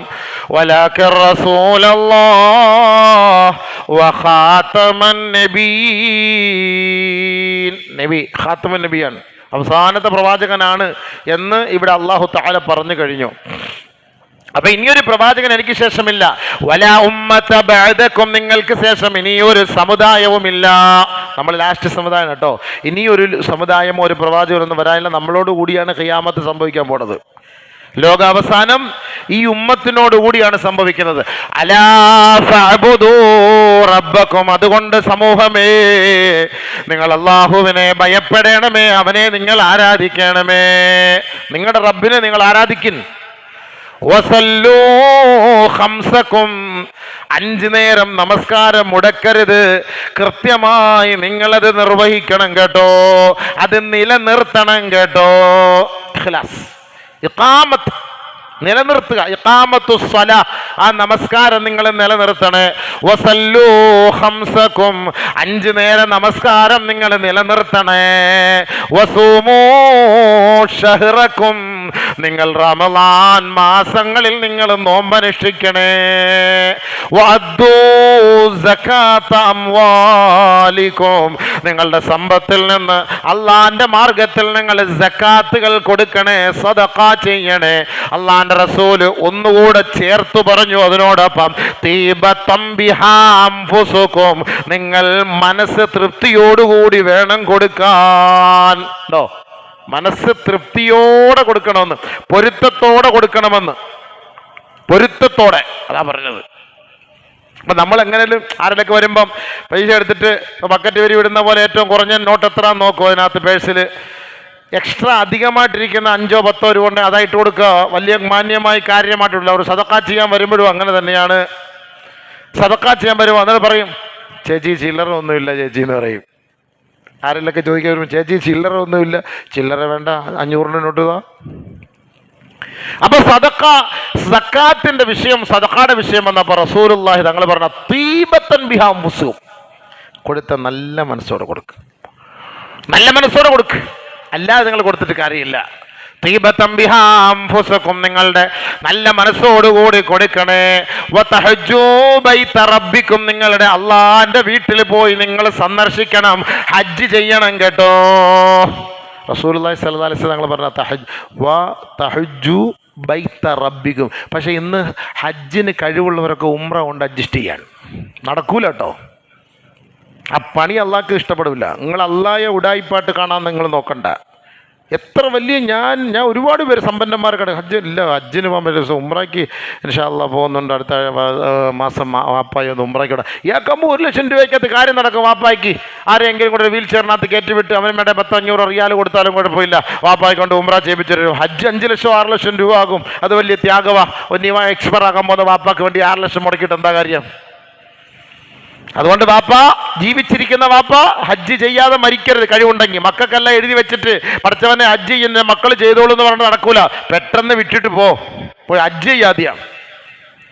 വലാകിൻ റസൂലല്ലാഹ് വ ഖാതമൻ നബിയ്യീൻ. നബി ഖാത്തമുൻ നബിയാണ്, അവസാനത്തെ പ്രവാചകനാണ് എന്ന് ഇവിടെ അല്ലാഹു തആല പറഞ്ഞു കഴിഞ്ഞു. അപ്പൊ ഇനിയൊരു പ്രവാചകൻ എനിക്ക് ശേഷമില്ല, വലാ ഉമ്മത ബഅദകും, നിങ്ങൾക്ക് ശേഷം ഇനിയൊരു സമുദായവുമില്ല. നമ്മൾ ലാസ്റ്റ് സമുദായം കേട്ടോ. ഇനിയൊരു സമുദായമോ ഒരു പ്രവാചകനൊന്നും വരാനില്ല. നമ്മളോട് കൂടിയാണ് ഖിയാമത്ത് സംഭവിക്കാൻ പോണത്. ലോകാവസാനം ഈ ഉമ്മത്തിനോട് കൂടിയാണ് സംഭവിക്കുന്നത്. അലാ ഫഅബുദൂ റബ്ബക്കും, അതുകൊണ്ട് സമൂഹമേ നിങ്ങൾ അല്ലാഹുവിനെ ഭയപ്പെടണമേ, അവനെ നിങ്ങൾ ആരാധിക്കണമേ. നിങ്ങളുടെ റബ്ബിനെ നിങ്ങൾ ആരാധിക്കിൻ. വസല്ലൂ ഖംസക്കും, 5 നേരം നമസ്കാരം മുടക്കരുത്, കൃത്യമായി നിങ്ങളത് നിർവഹിക്കണം കേട്ടോ, അത് നിലനിർത്തണം കേട്ടോ. ഇഖ്ലാസ്, ഇഖാമത്ത് നിലനിർത്തുക, ഇഖാമത്തു സ്വലാ, ആ നമസ്കാരം നിങ്ങൾ നിലനിർത്തണേ. വസല്ലൂ ഖംസക്കും, 5 നേരം നമസ്കാരം നിങ്ങൾ നിലനിർത്തണേ. വസൂമൂ ഷഹ്റക്കും, നിങ്ങൾ റമളാൻ മാസങ്ങളിൽ നിങ്ങൾ നോമ്പനുഷ്ഠിക്കണേ. വഅദ്ദൂ സകാത അംവാലിക്കും, നിങ്ങളുടെ സമ്പത്തിൽ നിന്ന് അള്ളാന്റെ മാർഗത്തിൽ നിങ്ങൾ സകാത്തുകൾ കൊടുക്കണേ, സദഖ ചെയ്യണേ. അള്ളാന്റെ റസൂല് ഒന്നുകൂടെ ചേർത്ത് പറഞ്ഞു അതിനോടൊപ്പം, തീബത്തം ബിഹാ അൻഫുസുക്കും, നിങ്ങൾ മനസ്സ് തൃപ്തിയോടുകൂടി വേണം കൊടുക്കാൻ. ണ്ടോ, മനസ്സ് തൃപ്തിയോടെ കൊടുക്കണമെന്ന്, പൊരുത്തത്തോടെ കൊടുക്കണമെന്ന്, പൊരുത്തത്തോടെ, അതാ പറഞ്ഞത്. അപ്പൊ നമ്മൾ എങ്ങനെയും ആരുടെയൊക്കെ വരുമ്പം പൈസ എടുത്തിട്ട് ബക്കറ്റ് വരി വിടുന്ന പോലെ ഏറ്റവും കുറഞ്ഞ നോട്ട് എത്ര നോക്കും, അതിനകത്ത് പേഴ്സിൽ എക്സ്ട്രാ അധികമായിട്ടിരിക്കുന്ന 5 10 രൂപ കൊണ്ട് അതായിട്ട് കൊടുക്കുക. വലിയ മാന്യമായി കാര്യമായിട്ടുള്ള ഒരു സദഖ ചെയ്യാൻ വരുമ്പോഴും അങ്ങനെ തന്നെയാണ്. സദഖ ചെയ്യാൻ വരുമ്പോൾ അന്നേരം പറയും, ചേച്ചി ചില്ലറ ഒന്നുമില്ല ചേച്ചി എന്ന് പറയും. ആരെല്ലൊക്കെ ചോദിക്കാൻ വരുമ്പോൾ, ചേച്ചി ചില്ലറ ഒന്നുമില്ല, ചില്ലറ വേണ്ട, 500 നോട്ട് താ. അപ്പൊ സദഖ, സക്കാത്തിന്റെ വിഷയം, സദഖയുടെ വിഷയം വന്നപ്പോൾ റസൂലുള്ളാഹി തങ്ങൾ പറഞ്ഞ തീബത്തൻ ബിഹാ അൻഫുസുക്കും, കൊടുത്ത നല്ല മനസ്സോടെ കൊടുക്ക്, നല്ല മനസ്സോടെ കൊടുക്ക്, അല്ലാതെ നിങ്ങൾ കൊടുത്തിട്ട് കാര്യമില്ല. തീബത്തൻ ബിഹാ അൻഫുസക്കും, നിങ്ങളുടെ നല്ല മനസ്സോടുകൂടി കൊടുക്കണേ. വതഹജ്ജൂ ബൈത റബ്ബിക്കും, നിങ്ങളുടെ അള്ളാന്റെ വീട്ടിൽ പോയി നിങ്ങൾ സന്ദർശിക്കണം, ഹജ്ജ് ചെയ്യണം കേട്ടോ. റസൂലുള്ളാഹി സ്വല്ലല്ലാഹു അലൈഹി വസല്ലം തങ്ങൾ പറഞ്ഞ തഹജ്ജു ബൈത റബ്ബിക്കും. പക്ഷെ ഇന്ന് ഹജ്ജിന് കഴിവുള്ളവരൊക്കെ ഉംറ കൊണ്ട് അഡ്ജസ്റ്റ് ചെയ്യാൻ നടക്കൂല കേട്ടോ. ആ പണി അള്ളാഹ്ക്ക് ഇഷ്ടപ്പെടില്ല. നിങ്ങൾ അള്ളാഹയെ ഉടായിപ്പാട്ട് കാണാൻ നിങ്ങൾ നോക്കണ്ട. എത്ര വലിയ ഞാൻ ഒരുപാട് പേര് സമ്പന്നന്മാർക്കാണ് ഹജ്ജിന് പോകാൻ പറ്റും. ഉംറയ്ക്ക് ഇൻഷാ അല്ലാഹ് പോകുന്നുണ്ട്, അടുത്ത മാസം വാപ്പായി ഒന്ന് ഉംറയ്ക്ക് വിടാം. ഇയാൾക്കാകുമ്പോൾ 1 ലക്ഷം രൂപയ്ക്കകത്ത് കാര്യം നടക്കും. വാപ്പായ്ക്ക് ആരെങ്കിലും കൂടെ വീൽ ചെയറിനകത്ത് കയറ്റിവിട്ട് അവന് വേണ്ട 10-500 റിയാൽ കൊടുത്താലും കുഴപ്പമില്ല, വാപ്പായി കൊണ്ട് ഉംറ ചെയ്യിപ്പിച്ചു. ഹജ്ജ് 5 ലക്ഷം 6 ലക്ഷം രൂപ ആകും. അത് വലിയ ത്യാഗവാ. ഒന്നിവ എക്സ്പയർ ആകാൻ പോകുന്ന വാപ്പാക്ക് വേണ്ടി 6 ലക്ഷം മുടക്കിയിട്ട് എന്താ കാര്യം? അതുകൊണ്ട് വാപ്പ, ജീവിച്ചിരിക്കുന്ന വാപ്പ ഹജ്ജ് ചെയ്യാതെ മരിക്കരുത്. കഴിവുണ്ടെങ്കിൽ മക്കൾക്കെല്ലാം എഴുതി വെച്ചിട്ട് പഠിച്ചവനെ ഹജ്ജ് ചെയ്യുന്ന മക്കൾ ചെയ്തോളൂ എന്ന് പറഞ്ഞാൽ നടക്കൂല. പെട്ടെന്ന് വിട്ടിട്ട് പോയി ഹജ്ജ് ചെയ്യാതെയാണ്.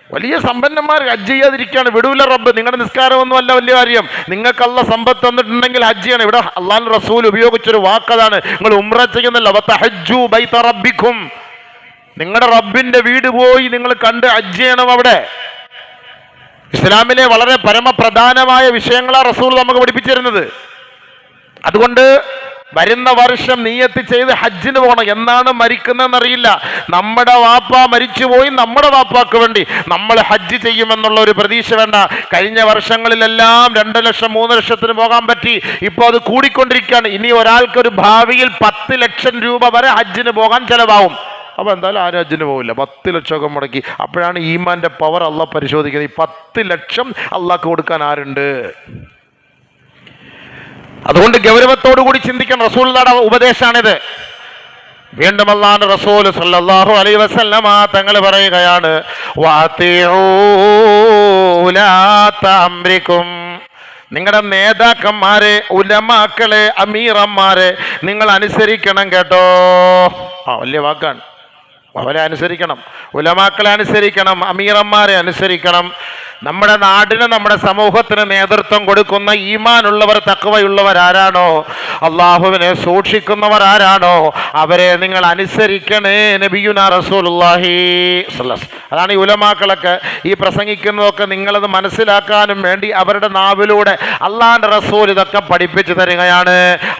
വലിയ സമ്പന്നന്മാർ ഹജ്ജ് ചെയ്യാതിരിക്കുകയാണ്, വിടൂല റബ്ബ്. നിങ്ങളുടെ നിസ്കാരമൊന്നും അല്ല വലിയ കാര്യം. നിങ്ങൾക്കല്ല സമ്പത്ത് തന്നിട്ടുണ്ടെങ്കിൽ ഹജ്ജ് ചെയ്യണം. ഇവിടെ അല്ലാഹു റസൂൽ ഉപയോഗിച്ചൊരു വാക്കതാണ്, നിങ്ങൾ ഉംറ ചെയ്യുന്നില്ല, വതഹജ്ജു ബൈത റബ്ബിക്കും, നിങ്ങളുടെ റബ്ബിന്റെ വീട് പോയി നിങ്ങൾ കണ്ട് ഹജ്ജ് ചെയ്യണം. അവിടെ ഇസ്ലാമിലെ വളരെ പരമപ്രധാനമായ വിഷയങ്ങളാണ് റസൂൽ നമുക്ക് പഠിപ്പിച്ചിരുന്നത്. അതുകൊണ്ട് വരുന്ന വർഷം നിയ്യത്ത് ചെയ്ത് ഹജ്ജിന് പോകണം. എന്നാണ് മരിക്കുന്നതെന്നറിയില്ല. നമ്മുടെ വാപ്പ മരിച്ചുപോയി, നമ്മുടെ വാപ്പാക്ക് വേണ്ടി നമ്മൾ ഹജ്ജ് ചെയ്യുമെന്നുള്ള ഒരു പ്രതീക്ഷ വേണ്ട. കഴിഞ്ഞ വർഷങ്ങളിലെല്ലാം 2 ലക്ഷം 3 ലക്ഷത്തിന് പോകാൻ പറ്റി. ഇപ്പോൾ അത് കൂടിക്കൊണ്ടിരിക്കുകയാണ്. ഇനി ഒരാൾക്കൊരു ഭാവിയിൽ 10 ലക്ഷം രൂപ വരെ ഹജ്ജിന് പോകാൻ ചിലവാകും. അപ്പോൾ എന്തായാലും ആരും ഹജ്ജിന് പോകില്ല. 10 ലക്ഷമൊക്കെ മുടക്കി. അപ്പോഴാണ് ഈമാൻ്റെ പവർ അള്ളാഹ് പരിശോധിക്കുന്നത്. ഈ 10 ലക്ഷം അള്ളാഹ്ക്ക് കൊടുക്കാൻ ആരുണ്ട്? അതുകൊണ്ട് ഗൗരവത്തോടു കൂടി ചിന്തിക്കണം. റസൂലുള്ളാഹിയുടെ ഉപദേശമാണിത്. വീണ്ടും അല്ലാഹുവിന്റെ റസൂൽ സല്ലല്ലാഹു അലൈഹി വസല്ലമ തങ്ങൾ പറയുകയാണ്, വഅതിഉ ഉലാത അംരിക്കും, നിങ്ങളുടെ നേതാക്കന്മാരെ, ഉലമാക്കളെ, അമീറന്മാരെ നിങ്ങൾ അനുസരിക്കണം കേട്ടോ. വലിയ വാക്കാണ്. അവരെ അനുസരിക്കണം, ഉലമാക്കളെ അനുസരിക്കണം, അമീറന്മാരെ അനുസരിക്കണം. നമ്മുടെ നാടിന്, നമ്മുടെ സമൂഹത്തിന് നേതൃത്വം കൊടുക്കുന്ന ഈമാനുള്ളവർ, തഖ്വയുള്ളവർ ആരാണോ, അള്ളാഹുവിനെ സൂക്ഷിക്കുന്നവർ ആരാണോ, അവരെ നിങ്ങൾ അനുസരിക്കണേ. നബിയുനാ റസൂലുള്ളാഹി സ്വല്ലല്ലാഹു അലൈഹി വസല്ലം അതാണ് ഈ ഉലമാക്കളൊക്കെ ഈ പ്രസംഗിക്കുന്നതൊക്കെ നിങ്ങളത് മനസ്സിലാക്കാനും വേണ്ടി അവരുടെ നാവിലൂടെ അള്ളാന്റെ റസൂൽ ഇതൊക്കെ പഠിപ്പിച്ചു തരികയാണ്.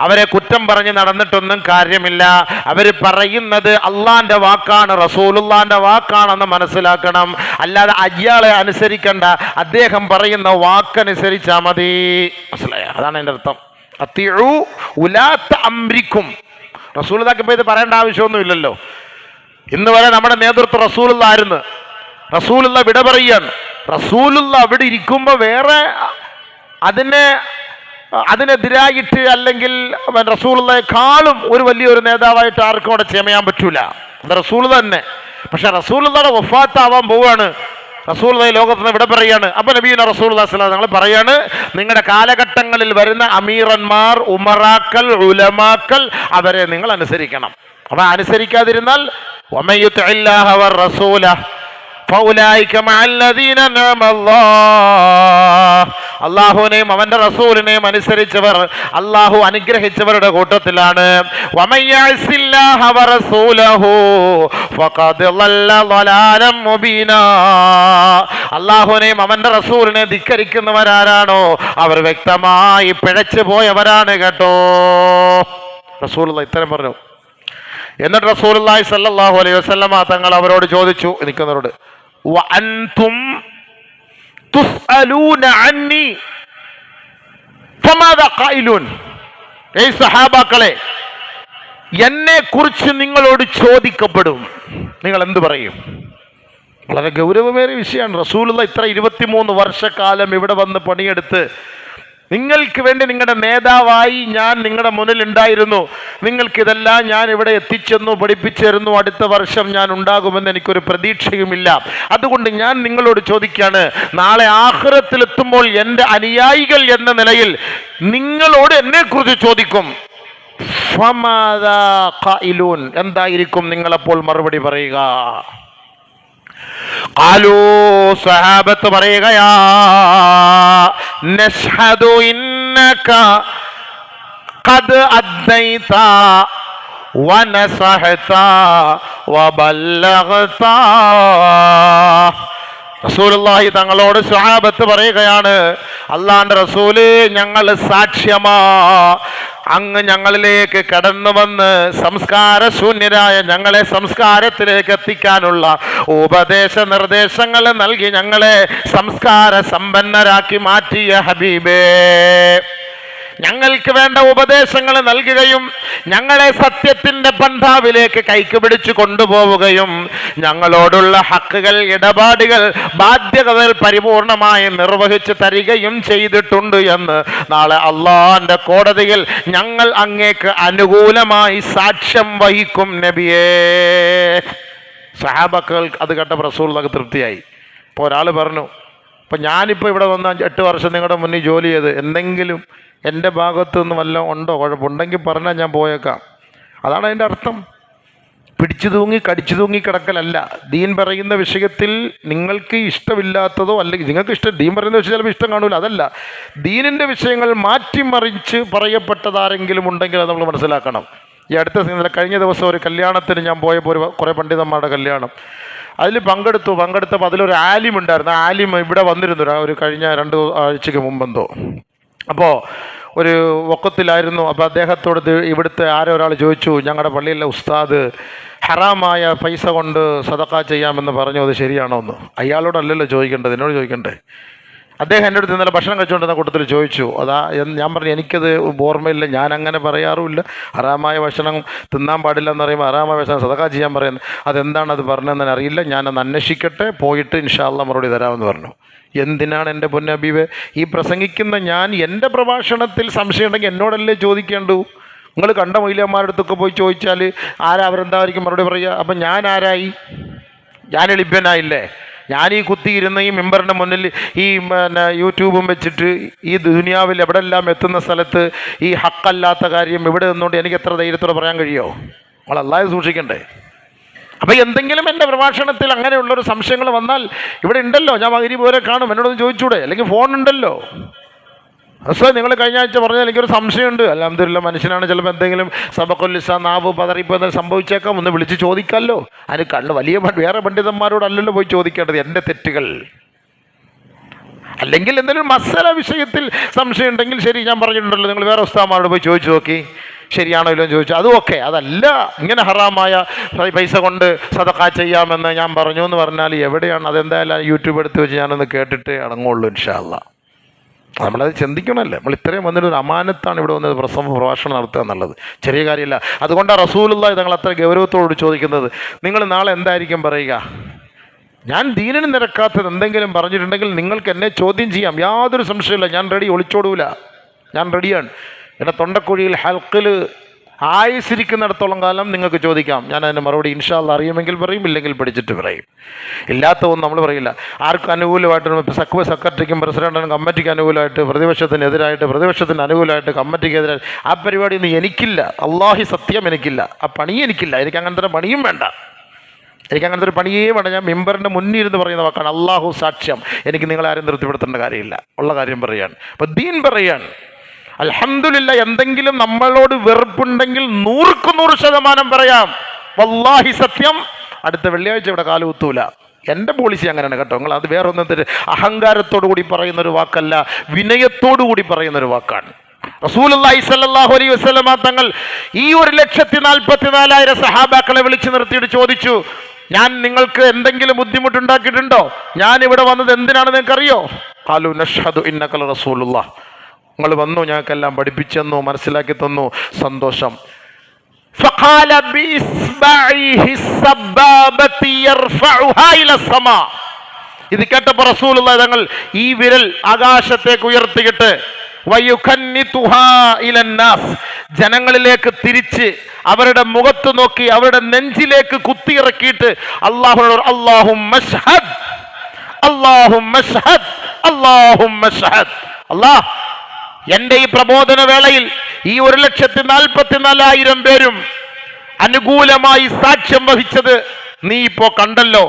അവരെ കുറ്റം പറഞ്ഞ് നടന്നിട്ടൊന്നും കാര്യമില്ല. അവർ പറയുന്നത് അള്ളാന്റെ വാക്കാണ്, റസൂലുള്ളാന്റെ വാക്കാണെന്ന് മനസ്സിലാക്കണം. അല്ലാതെ അയാളെ അനുസരിക്കണ്ട, അദ്ദേഹം പറയുന്ന വാക്കനുസരിച്ചാൽ മതി. മനസ്സിലായോ? അതാണ് എൻ്റെ അർത്ഥം. അത്തിഉ ഉലാത്ത അംരിക്കും. റസൂലുള്ളാഹിക്ക് ഇപ്പോൾ ഇത് പറയേണ്ട ആവശ്യമൊന്നുമില്ലല്ലോ. ഇന്ന് വരെ നമ്മുടെ നേതൃത്വം റസൂലുള്ള ആയിരുന്നു. റസൂലുള്ള വിട പറയാണ്. റസൂലുള്ള അവിടെ ഇരിക്കുമ്പോൾ വേറെ അതിനെതിരായിട്ട് അല്ലെങ്കിൽ റസൂലുള്ളയെക്കാളും ഒരു വലിയൊരു നേതാവായിട്ട് ആർക്കും അവിടെ ചെയ്യാൻ പറ്റൂല. അത് റസൂൽ തന്നെ. പക്ഷെ റസൂലുള്ളയുടെ വഫാത്താവാൻ പോവാണ്. റസൂലുള്ളാഹി ലോകത്ത് നിന്ന് വിട പറയാണ്. അപ്പോൾ നബിയുനാ റസൂലുള്ളാഹി സ്വല്ലല്ലാഹു അലൈഹി വസല്ലം പറയാണ്, നിങ്ങളുടെ കാലഘട്ടങ്ങളിൽ വരുന്ന അമീറന്മാർ, ഉമറാക്കൾ, ഉലമാക്കൾ അവരെ നിങ്ങൾ അനുസരിക്കണം. അപ്പോൾ അനുസരിക്കാതിരുന്നാൽ വമൻ യുതിഇല്ലാഹ വറസൂല ഫൗലൈക മഅല്ലദീന നഅമല്ലാഹ്, അല്ലാഹുവിനെയും അവന്റെ റസൂലിനെയും അനുസരിച്ചവർ അല്ലാഹു അനുഗ്രഹിച്ചവരുടെ കൂട്ടത്തിലാണ്. വമൻ യഅസില്ലാഹ വറസൂലഹു ഫഖദ് ളല്ല ളലാലൻ മുബീനാ, അല്ലാഹുവിനെയും അവന്റെ റസൂലിനെ ധിക്കരിക്കുന്നവരാരാണോ അവർ വ്യക്തമായി പിഴച്ചു പോയവരാണ് കേട്ടോ. റസൂലുള്ളാഹി ഇത്തരം പറഞ്ഞു. എന്നിട്ട് റസൂലുള്ളാഹി സ്വല്ലല്ലാഹു അലൈഹി വസല്ലമ തങ്ങൾ അവരോട് ചോദിച്ചു, നിൽക്കുന്നവരോട്, വഅൻതും തുസ്അലൂന അന്നി ഫമാദാ ഖായിലൂൻ, ഏയ് സഹാബാക്കളെ, എന്നെ കുറിച്ച് നിങ്ങളോട് ചോദിക്കപ്പെടും, നിങ്ങൾ എന്ത് പറയും? വളരെ ഗൗരവമേറിയ വിഷയമാണ്. റസൂലുള്ളാഹി ഇത്ര 23 വർഷക്കാലം ഇവിടെ വന്ന് പണിയെടുത്ത് നിങ്ങൾക്ക് വേണ്ടി നിങ്ങളുടെ നേതാവായി ഞാൻ നിങ്ങളുടെ മുന്നിൽ ഉണ്ടായിരുന്നു. നിങ്ങൾക്കിതെല്ലാം ഞാൻ ഇവിടെ എത്തിച്ചെന്നു, പഠിപ്പിച്ചിരുന്നു. അടുത്ത വർഷം ഞാൻ ഉണ്ടാകുമെന്ന് എനിക്കൊരു പ്രതീക്ഷയുമില്ല. അതുകൊണ്ട് ഞാൻ നിങ്ങളോട് ചോദിക്കുകയാണ്, നാളെ ആഖിറത്തിലെത്തുമ്പോൾ എൻ്റെ അനുയായികൾ എന്ന നിലയിൽ നിങ്ങളോട് എന്നെക്കുറിച്ച് ചോദിക്കും. ഫമാദാ ഖായിലൂൻ, എന്തായിരിക്കും നിങ്ങളപ്പോൾ മറുപടി പറയുക? ഖാലൂ, സഹാബത്ത് പറയുകയാ, നശ്ഹദു ഇന്നക ഖദ് അദ്ദൈത വനസഹത വബല്ലഗത. റസൂലുള്ളാഹി തങ്ങളോട് സ്വഹാബത്ത് പറയുകയാണ്, അള്ളാന്റെ റസൂല്, ഞങ്ങൾ സാക്ഷ്യമാ, അങ്ങ് ഞങ്ങളിലേക്ക് കടന്നു വന്ന് സംസ്കാരശൂന്യരായ ഞങ്ങളെ സംസ്കാരത്തിലേക്ക് എത്തിക്കാനുള്ള ഉപദേശ നിർദ്ദേശങ്ങൾ നൽകി ഞങ്ങളെ സംസ്കാര സമ്പന്നരാക്കി മാറ്റിയ ഹബീബേ, ഞങ്ങൾക്ക് വേണ്ട ഉപദേശങ്ങൾ നൽകുകയും ഞങ്ങളെ സത്യത്തിന്റെ പന്ഥാവിലേക്ക് കൈക്ക് പിടിച്ചു കൊണ്ടുപോവുകയും ഞങ്ങളോടുള്ള ഹക്കുകൾ, ഇടപാടുകൾ, ബാധ്യതകൾ പരിപൂർണമായി നിർവഹിച്ചു തരികയും ചെയ്തിട്ടുണ്ട് എന്ന് നാളെ അള്ളാന്റെ കോടതിയിൽ ഞങ്ങൾ അങ്ങേക്ക് അനുകൂലമായി സാക്ഷ്യം വഹിക്കും നബിയേ. സഹാബക്കൾ അത് കേട്ടപ്പോൾ റസൂലുള്ളാഹിക്ക് തൃപ്തിയായി. ഇപ്പോൾ ഒരാൾ പറഞ്ഞു, ഇപ്പം ഞാനിപ്പോൾ ഇവിടെ വന്ന് 8 വർഷം നിങ്ങളുടെ മുന്നിൽ ജോലി ചെയ്ത് എന്തെങ്കിലും എൻ്റെ ഭാഗത്തു നിന്ന് വല്ലതും ഉണ്ടോ, കുഴപ്പമുണ്ടെങ്കിൽ പറഞ്ഞാൽ ഞാൻ പോയേക്കാം. അതാണ് അതിൻ്റെ അർത്ഥം. പിടിച്ചു തൂങ്ങി കടിച്ചു തൂങ്ങി കിടക്കലല്ല. ദീൻ പറയുന്ന വിഷയത്തിൽ നിങ്ങൾക്ക് ഇഷ്ടമില്ലാത്തതോ അല്ലെങ്കിൽ നിങ്ങൾക്ക് ദീൻ പറയുന്ന വിഷയം ചിലപ്പോൾ ഇഷ്ടം കാണൂല, അതല്ല. ദീനിൻ്റെ വിഷയങ്ങൾ മാറ്റിമറിച്ച് പറയപ്പെട്ടതാരെങ്കിലും ഉണ്ടെങ്കിൽ അത് നമ്മൾ മനസ്സിലാക്കണം. ഈ കഴിഞ്ഞ ദിവസം ഒരു കല്യാണത്തിന് ഞാൻ പോയപ്പോൾ കുറേ പണ്ഡിതന്മാരുടെ കല്യാണം, അതിൽ പങ്കെടുത്തപ്പോൾ അതിലൊരു ആലിം ഉണ്ടായിരുന്നു. ആ ആലിം ഇവിടെ വന്നിരുന്നു ഒരു കഴിഞ്ഞ 2 ആഴ്ചയ്ക്ക് മുമ്പെന്തോ. അപ്പോൾ ഒരു വക്കത്തിലായിരുന്നു. അപ്പോൾ അദ്ദേഹത്തോട് ഇവിടുത്തെ ആരോ ഒരാൾ ചോദിച്ചു, ഞങ്ങളുടെ പള്ളിയിലെ ഉസ്താദ് ഹറാമായ പൈസ കൊണ്ട് സദഖ ചെയ്യാമെന്ന് പറഞ്ഞു, അത് ശരിയാണോ എന്ന്. അയാളോടല്ലല്ലോ ചോദിക്കേണ്ടത്, എന്നോട് ചോദിക്കണ്ടേ. അദ്ദേഹം എൻ്റെ അടുത്ത് ഇന്നലെ ഭക്ഷണം കഴിച്ചുകൊണ്ടിരുന്ന കൂട്ടത്തിൽ ചോദിച്ചു. ഞാൻ പറഞ്ഞു, എനിക്കത് ഓർമ്മയില്ല, ഞാൻ അങ്ങനെ പറയാറുമില്ല. ഹറാമായ ഭക്ഷണം തിന്നാൻ പാടില്ല എന്ന് പറയുമ്പോൾ ഹറാമായ ഭക്ഷണം സദഖ ചെയ്യാൻ പറയുന്നത്, അതെന്താണ് അത് പറഞ്ഞതെന്ന് അറിയില്ല, ഞാനത് അന്വേഷിക്കട്ടെ, പോയിട്ട് ഇൻഷാ അല്ലാഹ് മറുപടി തരാമെന്ന് പറഞ്ഞു. എന്തിനാണ് എൻ്റെ പൊന്നബീബ് ഈ പ്രസംഗിക്കുന്ന ഞാൻ? എൻ്റെ പ്രഭാഷണത്തിൽ സംശയം ഉണ്ടെങ്കിൽ എന്നോടല്ലേ ചോദിക്കേണ്ടു? നിങ്ങൾ കണ്ട മൗലവിമാരുടെ അടുത്തൊക്കെ പോയി ചോദിച്ചാൽ അവരെന്തായിരിക്കും മറുപടി പറയുക? അപ്പം ഞാൻ ആരായി? ഞാൻ എളിപ്പനായില്ലേ? ഞാൻ ഈ കുത്തിയിരുന്ന ഈ മെമ്പറിൻ്റെ മുന്നിൽ ഈ യൂട്യൂബും വെച്ചിട്ട് ഈ ദുനിയാവിൽ എവിടെല്ലാം എത്തുന്ന സ്ഥലത്ത് ഈ ഹക്കല്ലാത്ത കാര്യം ഇവിടെ നിന്നുകൊണ്ട് എനിക്ക് എത്ര ധൈര്യത്തോടെ പറയാൻ കഴിയുമോ? നമ്മൾ അല്ലാതെ സൂക്ഷിക്കണ്ടേ? അപ്പോൾ എന്തെങ്കിലും എൻ്റെ പ്രഭാഷണത്തിൽ അങ്ങനെയുള്ളൊരു സംശയങ്ങൾ വന്നാൽ ഇവിടെ ഉണ്ടല്ലോ, ഞാൻ മഗ്‌രിബ് വരെ കാണും, എന്നോടൊന്ന് ചോദിച്ചൂടെ? അല്ലെങ്കിൽ ഫോൺ ഉണ്ടല്ലോ. സാർ നിങ്ങൾ കഴിഞ്ഞ ആഴ്ച പറഞ്ഞാൽ എനിക്കൊരു സംശയമുണ്ട്. അൽഹംദുലില്ലാ, മനുഷ്യനാണ്, ചിലപ്പോൾ എന്തെങ്കിലും സബഖുൽ ലിസാൻ, നാവ് പതറിപ്പോൾ എന്തെങ്കിലും സംഭവിച്ചേക്കാം, ഒന്ന് വിളിച്ച് ചോദിക്കാമല്ലോ. അതിന് കണ്ണ് വലിയ വേറെ പണ്ഡിതന്മാരോടല്ലല്ലോ പോയി ചോദിക്കേണ്ടത് എൻ്റെ തെറ്റുകൾ. അല്ലെങ്കിൽ എന്തെങ്കിലും മസല വിഷയത്തിൽ സംശയം ഉണ്ടെങ്കിൽ ശരി, ഞാൻ പറഞ്ഞിട്ടുണ്ടല്ലോ, നിങ്ങൾ വേറെ ഉസ്താദന്മാരോട് പോയി ചോദിച്ചു നോക്കി, ശരിയാണോ ഇല്ലോ എന്ന് ചോദിച്ചു. അതും ഓക്കെ. അതല്ല ഇങ്ങനെ ഹറാമായ പൈസ കൊണ്ട് സദഖ ചെയ്യാമെന്ന് ഞാൻ പറഞ്ഞു എന്ന് പറഞ്ഞാൽ എവിടെയാണ്? അതെന്തായാലും യൂട്യൂബ് എടുത്ത് വെച്ച് ഞാനൊന്ന് കേട്ടിട്ട് അടങ്ങുള്ളൂ ഇൻഷാ അല്ലാ. നമ്മളത് ചിന്തിക്കണമല്ലേ. നമ്മൾ ഇത്രയും വന്നിട്ട് ഒരു അമാനത്താണ് ഇവിടെ വന്നത് പ്രഭാഷണം നടത്തുക എന്നുള്ളത് ചെറിയ കാര്യമില്ല. അതുകൊണ്ടാണ് റസൂലുള്ളാഹി തങ്ങൾ അത്ര ഗൗരവത്തോട് ചോദിക്കുന്നത്, നിങ്ങൾ നാളെ എന്തായിരിക്കും പറയുക? ഞാൻ ദീനിന് നിരക്കാത്തത് എന്തെങ്കിലും പറഞ്ഞിട്ടുണ്ടെങ്കിൽ നിങ്ങൾക്ക് എന്നെ ചോദ്യം ചെയ്യാം, യാതൊരു സംശയമില്ല. ഞാൻ റെഡി, ഒളിച്ചോടൂല, ഞാൻ റെഡിയാണ്. എൻ്റെ തൊണ്ടക്കുഴിയിൽ ഹൽക്കിൽ ആയുസിരിക്കുന്നിടത്തോളം കാലം നിങ്ങൾക്ക് ചോദിക്കാം. ഞാൻ അതിന് മറുപടി ഇൻഷാ അല്ലാഹ് അറിയുമെങ്കിൽ പറയും, ഇല്ലെങ്കിൽ പഠിച്ചിട്ട് പറയും. ഇല്ലാത്തതൊന്നും നമ്മൾ പറയില്ല. ആർക്കും അനുകൂലമായിട്ട് സെക്രട്ടറിക്കും പ്രസിഡന്റിനും കമ്മിറ്റിക്ക് അനുകൂലമായിട്ട്, പ്രതിപക്ഷത്തിനെതിരായിട്ട്, പ്രതിപക്ഷത്തിന് അനുകൂലമായിട്ട്, കമ്മിറ്റിക്കെതിരായിട്ട് ആ പരിപാടിയൊന്നും എനിക്കില്ല. അല്ലാഹി സത്യം എനിക്കില്ല, ആ പണി എനിക്കില്ല. എനിക്ക് അങ്ങനത്തെ പണിയും വേണ്ട, എനിക്ക് അങ്ങനത്തെ ഒരു പണിയേ വേണ്ട. ഞാൻ മിമ്പറിൻ്റെ മുന്നിൽ ഇരുന്ന് പറയുന്ന വാക്കാണ് അല്ലാഹു സാക്ഷ്യം. എനിക്ക് നിങ്ങളാരും നിർത്തിപ്പെടുത്തേണ്ട കാര്യമില്ല, ഉള്ള കാര്യം പറയാണ്. അപ്പോൾ ദീൻ പറയാണ്. അൽഹംദുലില്ലാ, എന്തെങ്കിലും നമ്മളോട് വെറുപ്പുണ്ടെങ്കിൽ 100% പറയാം, വല്ലാഹി സത്യം, അടുത്ത വെള്ളിയാഴ്ച ഇവിടെ കാലുകുത്തൂല. എൻ്റെ പോളിസി അങ്ങനെയാണ് കേട്ടോ. നിങ്ങൾ അത് വേറെ ഒന്നും അഹങ്കാരത്തോടു കൂടി പറയുന്നൊരു വാക്കല്ല, വിനയത്തോടു കൂടി പറയുന്നൊരു വാക്കാണ്. റസൂലുള്ളാഹി സ്വല്ലല്ലാഹു അലൈഹി വസല്ലമ തങ്ങൾ ഈ 1,44,000 സഹാബാക്കളെ വിളിച്ചു നിർത്തിയിട്ട് ചോദിച്ചു, ഞാൻ നിങ്ങൾക്ക് എന്തെങ്കിലും ബുദ്ധിമുട്ടുണ്ടാക്കിയിട്ടുണ്ടോ? ഞാൻ ഇവിടെ വന്നത് എന്തിനാണ് നിങ്ങൾക്കറിയോ? ഖാലു നഷ്ഹദു ഇന്നക റസൂലുള്ളാഹ്. നിങ്ങൾ വന്നു, ഞങ്ങൾക്കെല്ലാം പഠിപ്പിച്ചെന്നു, മനസ്സിലാക്കി തന്നു, സന്തോഷം. ഫഖാല ബിസ്ബഇഹി സബ്ബാബതി യർഫഉഹാ ഇല സമാ. ഇത് കേട്ടപ്പോൾ റസൂലുള്ളാഹി തങ്ങൾ ഈ വിരൽ ആകാശത്തേക്ക് ഉയർത്തിയിട്ട് വയുഖന്നിതുഹാ ഇലന്നാസ്, ജനങ്ങളിലേക്ക് തിരിച്ച് അവരുടെ മുഖത്ത് നോക്കി അവരുടെ നെഞ്ചിലേക്ക് കുത്തിയിറക്കിയിട്ട് അല്ലാഹുവോട് അല്ലാഹുമ്മ ഷ്ഹദ്, അല്ലാഹുമ്മ ഷ്ഹദ്, അല്ലാഹുമ്മ ഷ്ഹദ്. അല്ലാഹ്, എൻ്റെ ഈ പ്രബോധന വേളയിൽ ഈ 1,44,000 പേരും അനുകൂലമായി സാക്ഷ്യം വഹിച്ചത് നീ ഇപ്പോൾ കണ്ടല്ലോ.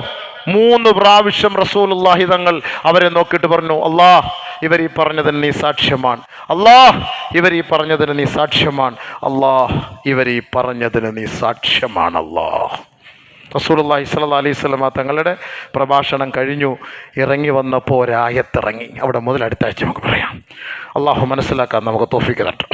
3 പ്രാവശ്യം റസൂലുള്ളാഹി തങ്ങൾ അവരെ നോക്കിയിട്ട് പറഞ്ഞു, അല്ലാഹ്, ഇവർ ഈ പറഞ്ഞതിന് നീ സാക്ഷ്യമാണ്. അല്ലാഹ്, ഇവർ ഈ പറഞ്ഞതിന് നീ സാക്ഷ്യമാണ്. അല്ലാഹ്, ഇവർ ഈ പറഞ്ഞതിന് നീ സാക്ഷ്യമാണ്. അല്ലാഹ്. റസൂലുള്ളാഹി സ്വല്ലല്ലാഹു അലൈഹി വസല്ലമ തങ്ങളുടെ പ്രഭാഷണം കഴിഞ്ഞു. ഇറങ്ങി വന്നപ്പോൾ ഒരായത്തിറങ്ങി. അവിടെ മുതൽ അടുത്ത ആഴ്ച നമുക്ക് പറയാം. അല്ലാഹു മനസ്സിലാക്കാൻ നമുക്ക് തൗഫീഖ് തരട്ടെ.